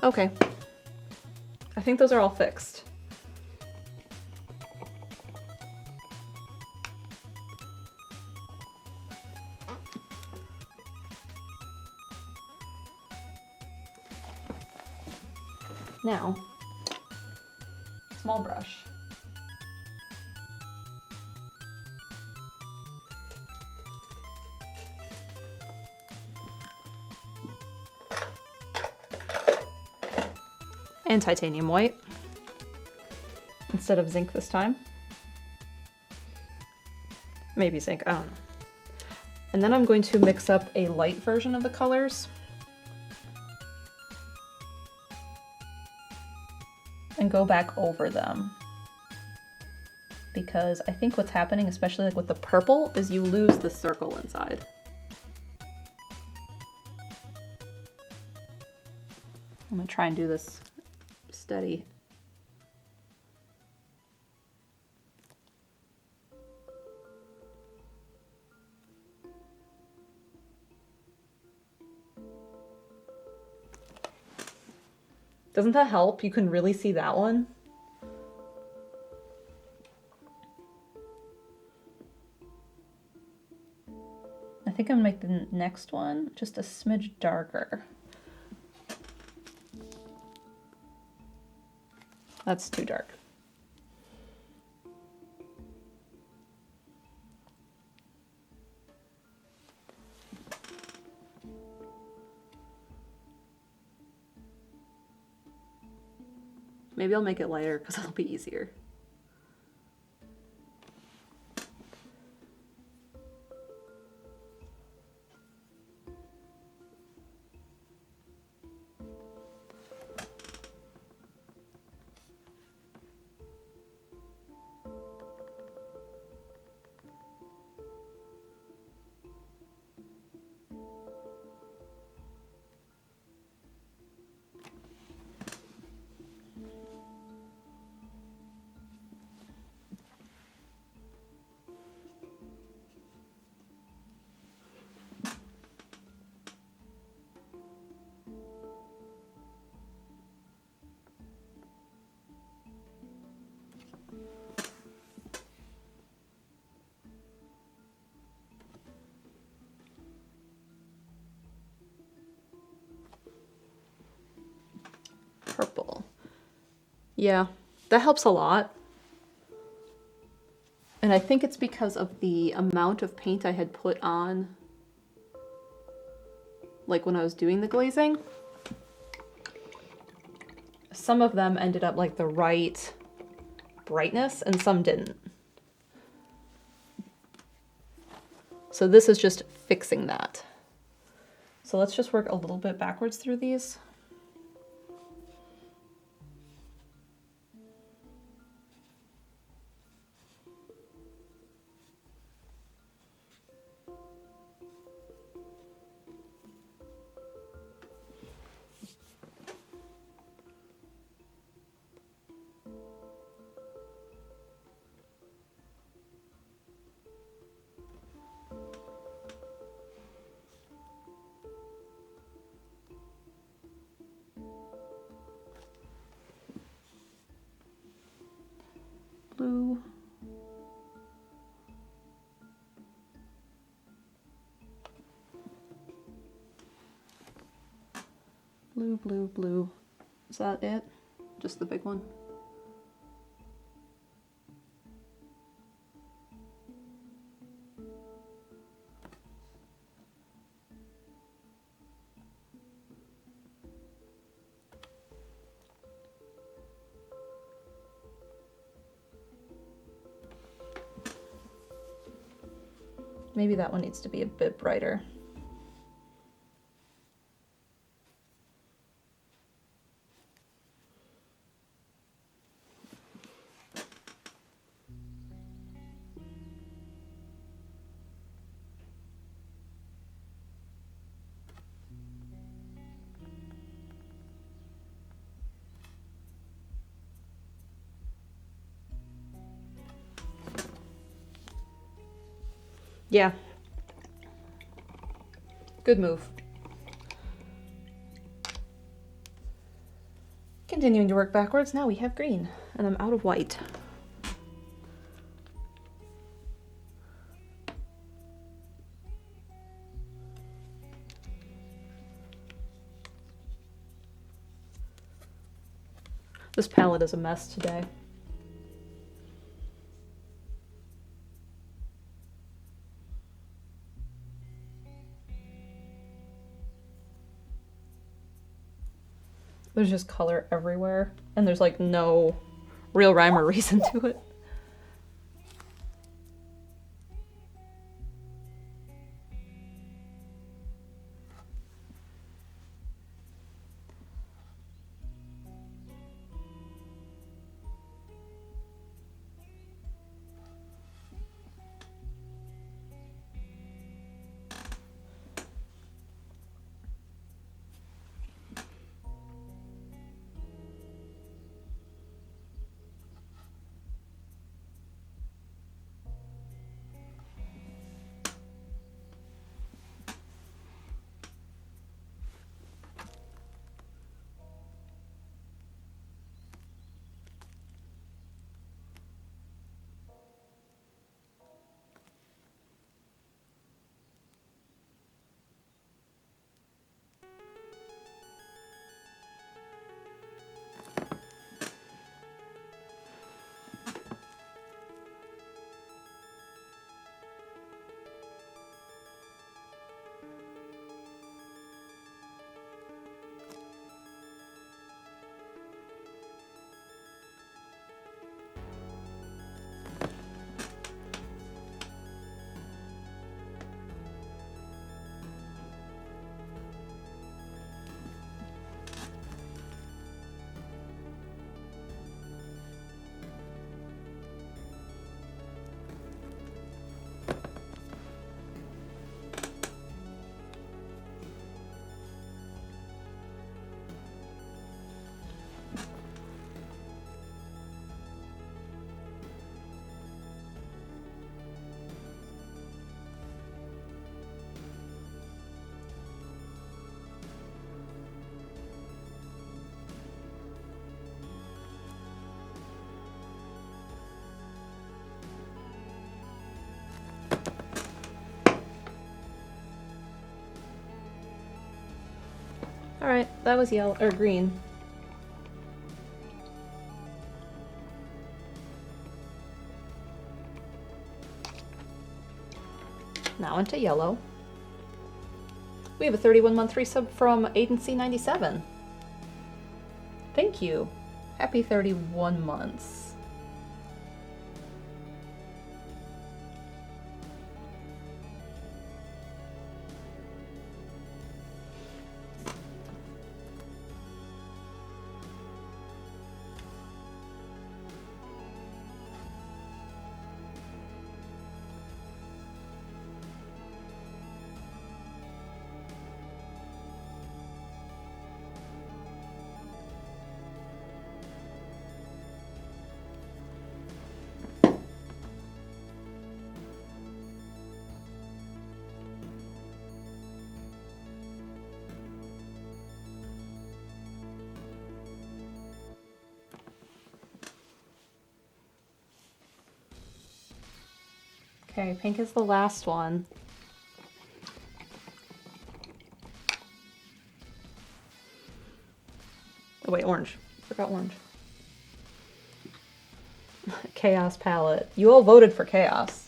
Okay. I think those are all fixed. Now, small brush. And titanium white instead of zinc this time. Maybe zinc, I don't know. And then I'm going to mix up a light version of the colors and go back over them. Because I think what's happening, especially like with the purple, is you lose the circle inside. I'm gonna try and do this steady. Doesn't that help? You can really see that one. I think I'm gonna make the next one just a smidge darker. That's too dark. Maybe I'll make it lighter because it'll be easier. Purple. Yeah, that helps a lot. And I think it's because of the amount of paint I had put on, like when I was doing the glazing. Some of them ended up like the right brightness and some didn't. So this is just fixing that. So let's just work a little bit backwards through these. Blue. Blue, blue, blue. Is that it? Just the big one? Maybe that one needs to be a bit brighter. Yeah. Good move. Continuing to work backwards, now we have green, and I'm out of white. This palette is a mess today. There's just color everywhere, and there's like no real rhyme or reason to it. Alright, that was yellow, or green. Now into yellow. We have a 31-month resub from Agency97. Thank you. Happy 31 months. Okay, pink is the last one. Oh wait, orange. Forgot orange. Chaos palette. You all voted for chaos.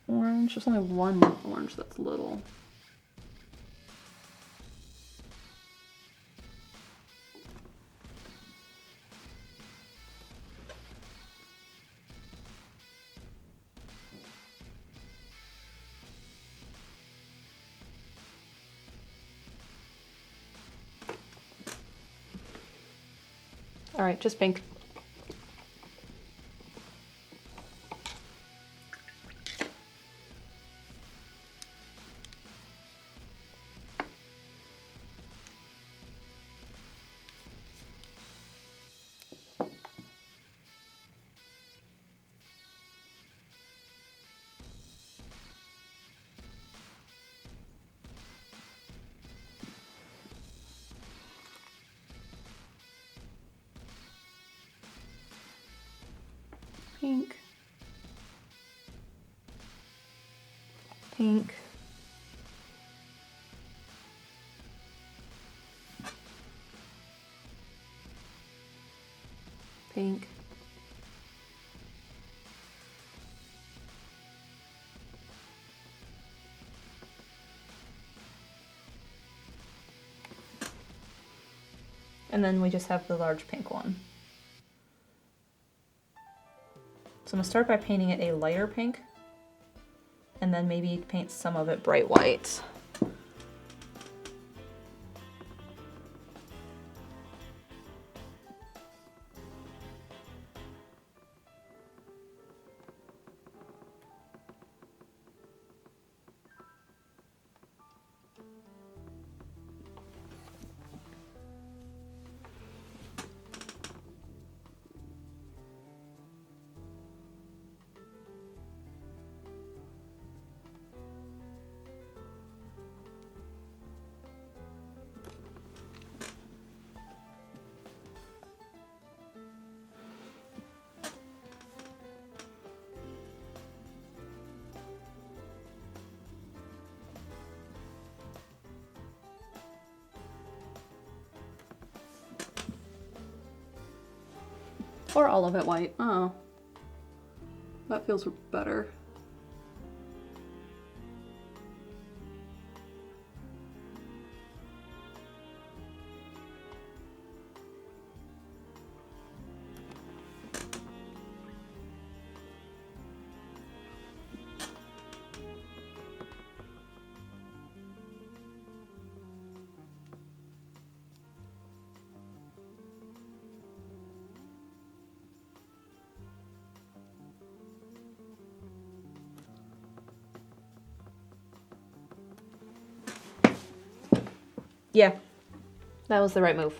Orange. There's only one orange that's little. All right, just pink. pink. Pink. And then we just have the large pink one. So I'm gonna start by painting it a lighter pink, and then maybe paint some of it bright white. Or all of it white. Oh, that feels better. Yeah, that was the right move.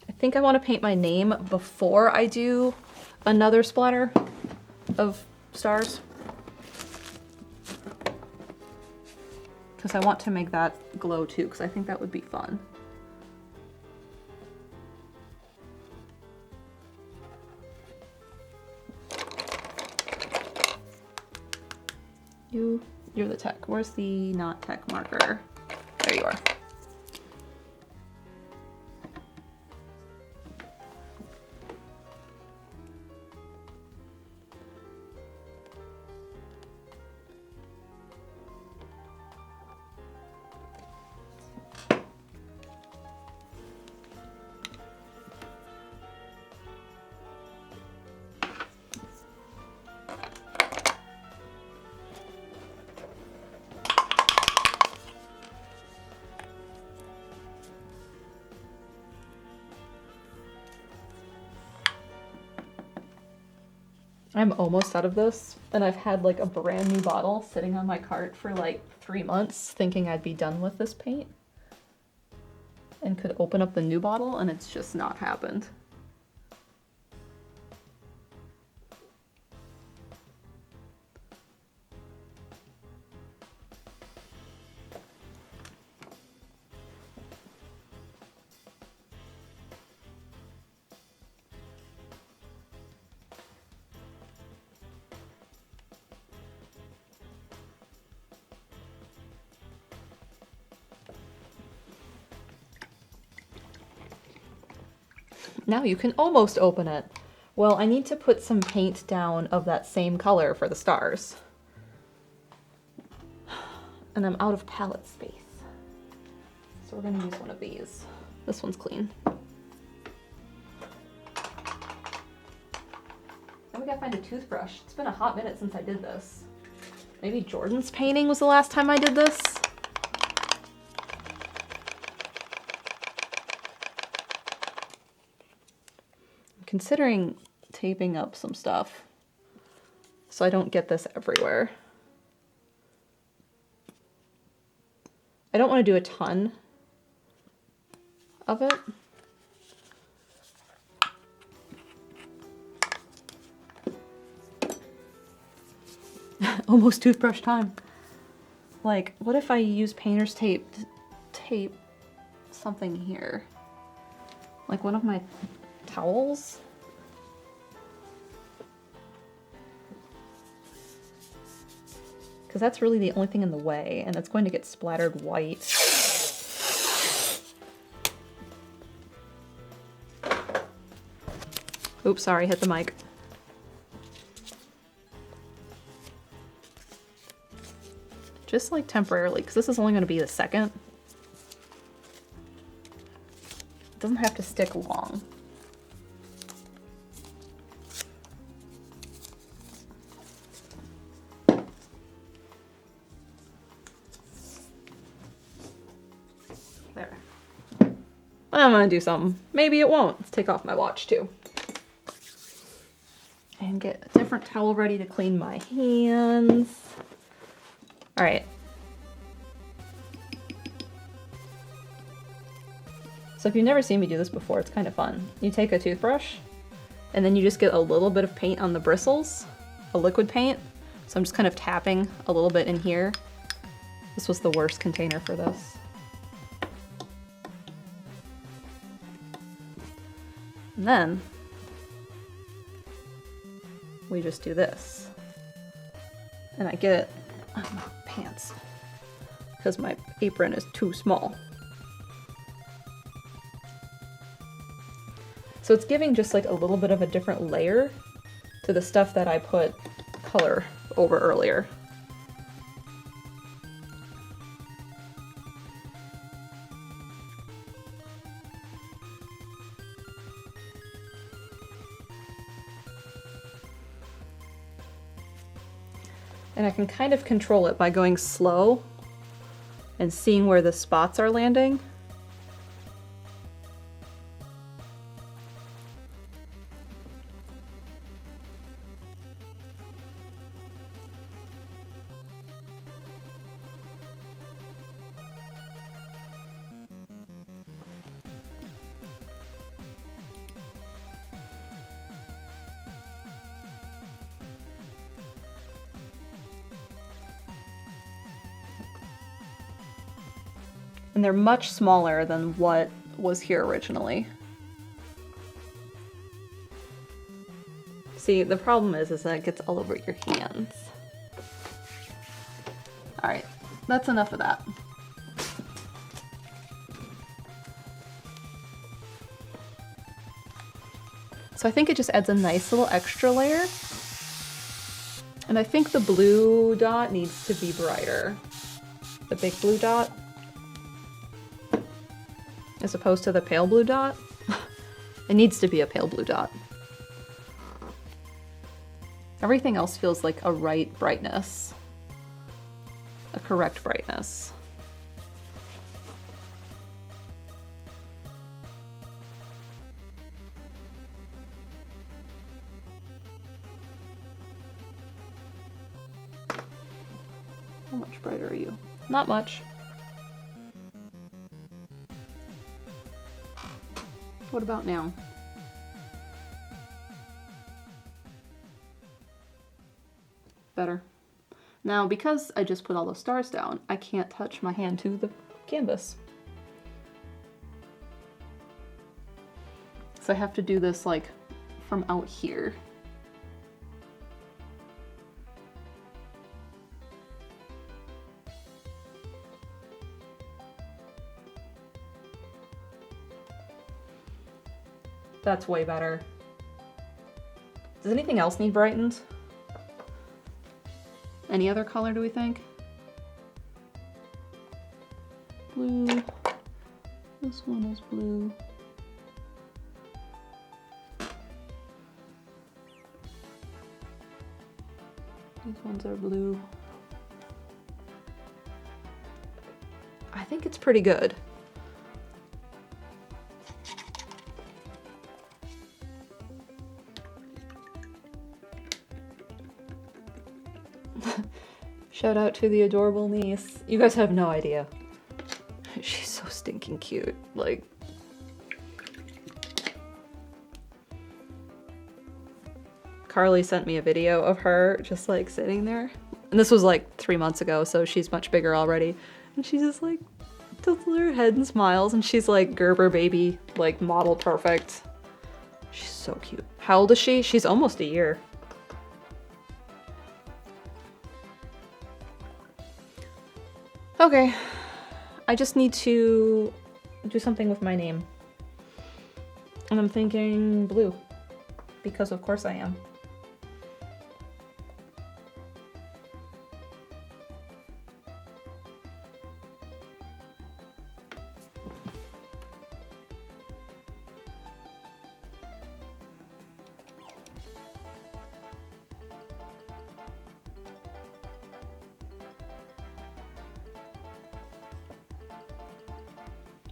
I think I want to paint my name before I do another splatter of stars, because I want to make that glow too, because I think that would be fun. You're the tech. Where's the not tech marker? There you are. I'm almost out of this, and I've had like a brand new bottle sitting on my cart for like 3 months thinking I'd be done with this paint and could open up the new bottle, and it's just not happened. Now you can almost open it. Well, I need to put some paint down of that same color for the stars. And I'm out of palette space. So we're gonna use one of these. This one's clean. Now we gotta find a toothbrush. It's been a hot minute since I did this. Maybe Jordan's painting was the last time I did this? Considering taping up some stuff so I don't get this everywhere. I don't want to do a ton of it. Almost toothbrush time. Like, what if I use painter's tape tape something here. Like one of my towels. Because that's really the only thing in the way, and it's going to get splattered white. Oops, sorry, hit the mic. Just like temporarily, because this is only going to be the second. It doesn't have to stick long. There. I'm going to do something. Maybe it won't. Let's take off my watch too. And get a different towel ready to clean my hands. All right. So if you've never seen me do this before, it's kind of fun. You take a toothbrush and then you just get a little bit of paint on the bristles, a liquid paint. So I'm just kind of tapping a little bit in here. This was the worst container for this. And then we just do this. And I get my pants because my apron is too small. So it's giving just like a little bit of a different layer to the stuff that I put color over earlier. And I can kind of control it by going slow and seeing where the spots are landing. And they're much smaller than what was here originally. See, the problem is that it gets all over your hands. All right, that's enough of that. So I think it just adds a nice little extra layer. And I think the blue dot needs to be brighter. The big blue dot. As opposed to the pale blue dot. It needs to be a pale blue dot. Everything else feels like a right brightness. A correct brightness. How much brighter are you? Not much. What about now? Better. Now, because I just put all those stars down, I can't touch my hand to the canvas. So I have to do this like from out here. That's way better. Does anything else need brightened? Any other color, do we think? Blue. This one is blue. These ones are blue. I think it's pretty good. Shout out to the adorable niece. You guys have no idea. She's so stinking cute. Like, Carly sent me a video of her just like sitting there. And this was like 3 months ago, so she's much bigger already. And she's just like tilts her head and smiles, and she's like Gerber baby, like model perfect. She's so cute. How old is she? She's almost a year. Okay, I just need to do something with my name. And I'm thinking blue, because of course I am.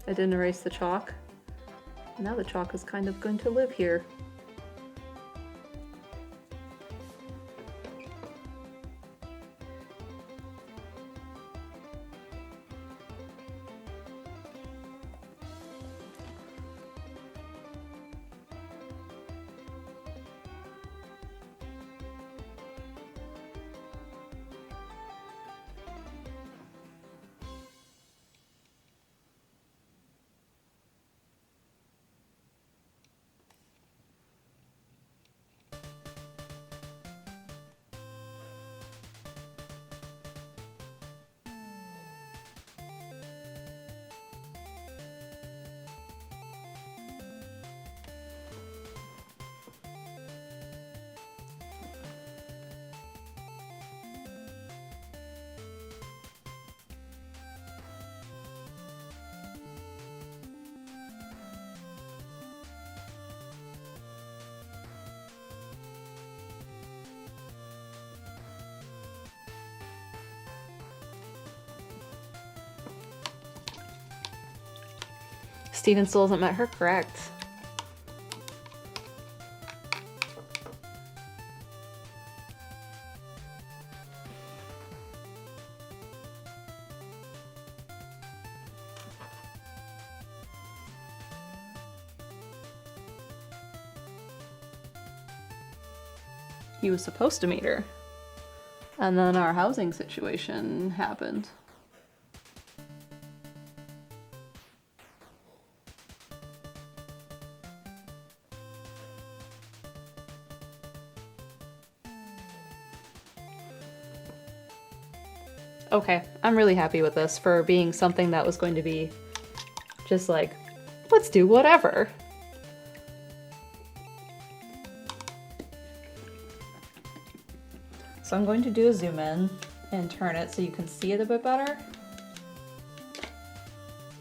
I didn't erase the chalk. Now the chalk is kind of going to live here. Steven still hasn't met her correct. He was supposed to meet her. And then our housing situation happened. Okay, I'm really happy with this for being something that was going to be just like, let's do whatever. So I'm going to do a zoom in and turn it so you can see it a bit better.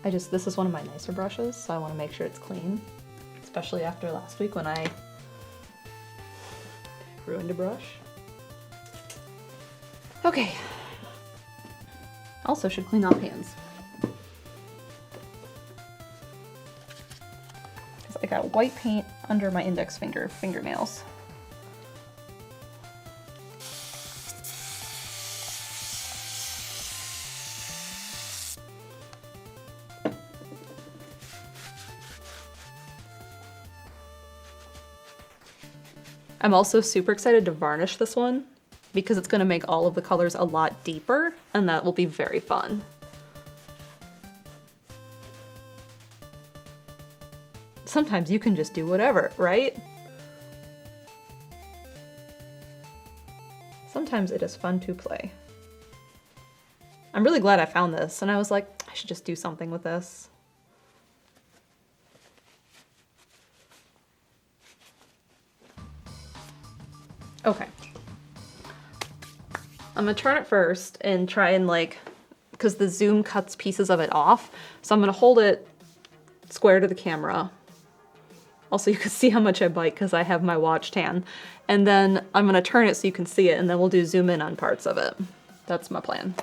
This is one of my nicer brushes, so I want to make sure it's clean, especially after last week when I ruined a brush. Okay. Also should clean off hands. Because I got white paint under my index fingernails. I'm also super excited to varnish this one because it's going to make all of the colors a lot deeper, and that will be very fun. Sometimes you can just do whatever, right? Sometimes it is fun to play. I'm really glad I found this, and I was like, I should just do something with this. Okay. I'm gonna turn it first and try and because the zoom cuts pieces of it off. So I'm gonna hold it square to the camera. Also, you can see how much I bite because I have my watch tan. And then I'm gonna turn it so you can see it, and then we'll do zoom in on parts of it. That's my plan.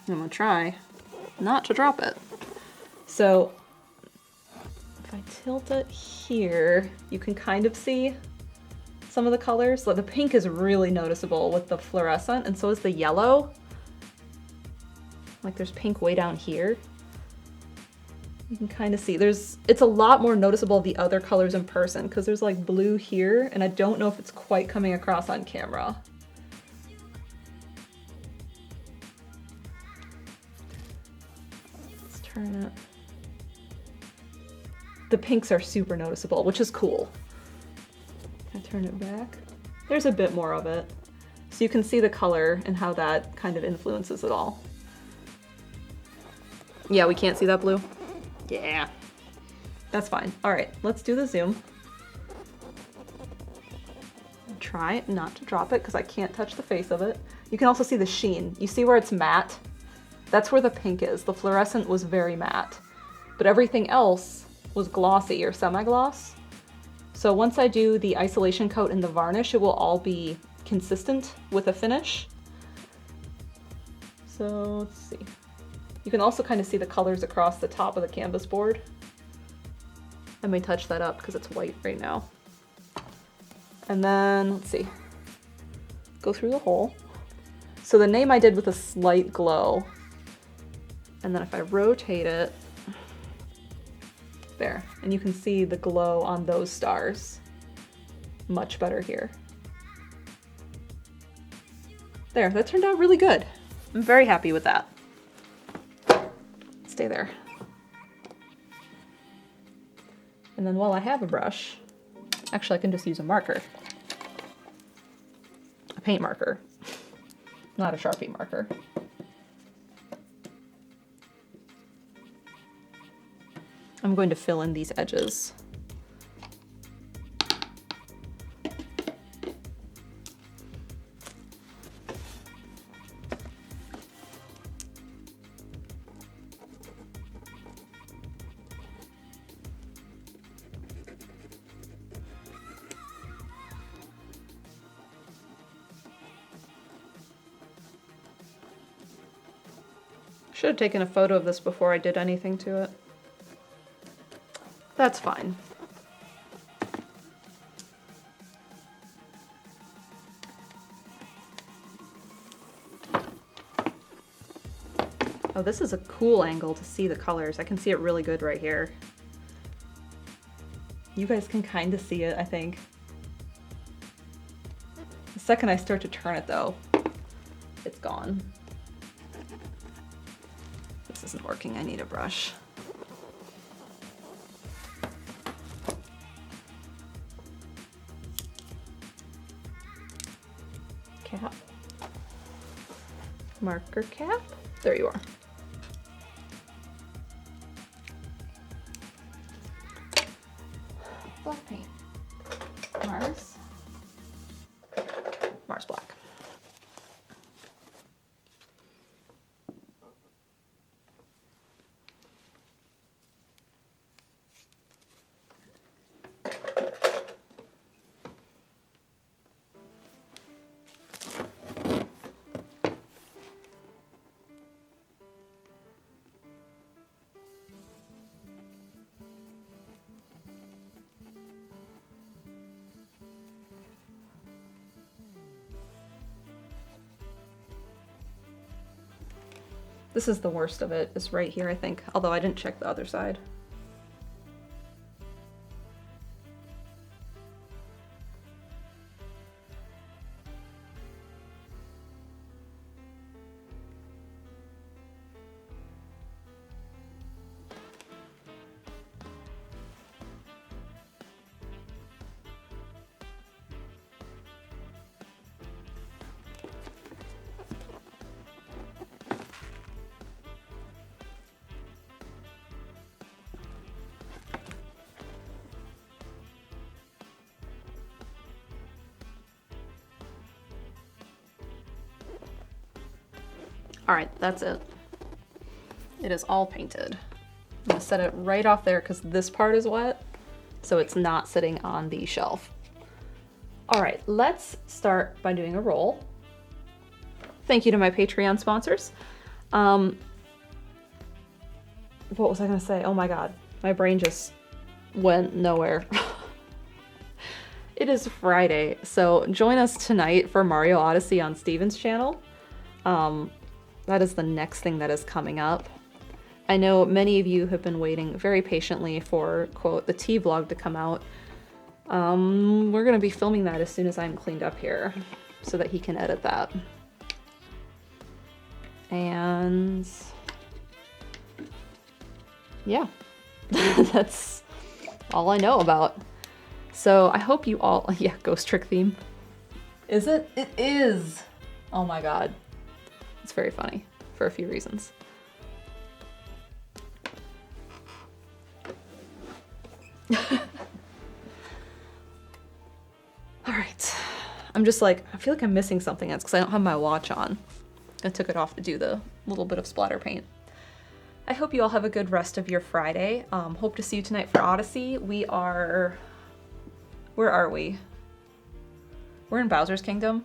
I'm gonna try not to drop it. So if I tilt it here, you can kind of see some of the colors. Like the pink is really noticeable with the fluorescent, and so is the yellow. Like there's pink way down here. You can kind of see it's a lot more noticeable the other colors in person because there's like blue here, and I don't know if it's quite coming across on camera. turn it. The pinks are super noticeable, which is cool. I turn it back. There's a bit more of it. So you can see the color and how that kind of influences it all. Yeah, we can't see that blue? Yeah. That's fine. All right, let's do the zoom. Try not to drop it because I can't touch the face of it. You can also see the sheen. You see where it's matte? That's where the pink is. The fluorescent was very matte, but everything else was glossy or semi-gloss. So once I do the isolation coat and the varnish, it will all be consistent with a finish. So let's see. You can also kind of see the colors across the top of the canvas board. I may touch that up because it's white right now. And then, let's see, go through the hole. So the name I did with a slight glow. And then if I rotate it, there, and you can see the glow on those stars. Much better here. There, that turned out really good. I'm very happy with that. Stay there. And then while I have a brush, actually I can just use a marker. A paint marker, not a Sharpie marker. I'm going to fill in these edges. Should have taken a photo of this before I did anything to it. That's fine. Oh, this is a cool angle to see the colors. I can see it really good right here. You guys can kind of see it, I think. The second I start to turn it though, it's gone. This isn't working, I need a brush. Cap. Marker cap. There you are. Black paint. Mars. Mars black. This is the worst of it, is right here, I think. Although I didn't check the other side. All right, that's it. It is all painted. I'm gonna set it right off there because this part is wet, so it's not sitting on the shelf. All right, let's start by doing a roll. Thank you to my Patreon sponsors. What was I gonna say? Oh my God, my brain just went nowhere. It is Friday, so join us tonight for Mario Odyssey on Steven's channel. That is the next thing that is coming up. I know many of you have been waiting very patiently for, quote, the tea vlog to come out. We're gonna be filming that as soon as I'm cleaned up here so that he can edit that. yeah, that's all I know about. So I hope you all, yeah, ghost trick theme. Is it? It is. Oh my god. It's very funny for a few reasons. All right. I'm just like, I feel like I'm missing something. That's because I don't have my watch on. I took it off to do the little bit of splatter paint. I hope you all have a good rest of your Friday. Hope to see you tonight for Odyssey. We are... Where are we? We're in Bowser's Kingdom.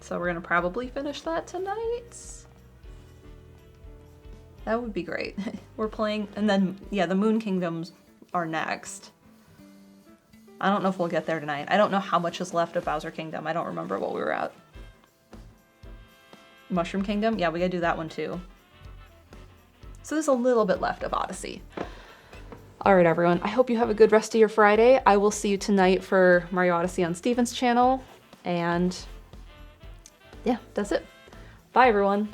So we're gonna probably finish that tonight. That would be great. We're playing, and then, yeah, the Moon Kingdoms are next. I don't know if we'll get there tonight. I don't know how much is left of Bowser Kingdom. I don't remember what we were at. Mushroom Kingdom? Yeah, we gotta do that one too. So there's a little bit left of Odyssey. All right, everyone. I hope you have a good rest of your Friday. I will see you tonight for Mario Odyssey on Steven's channel. And yeah, that's it. Bye, everyone.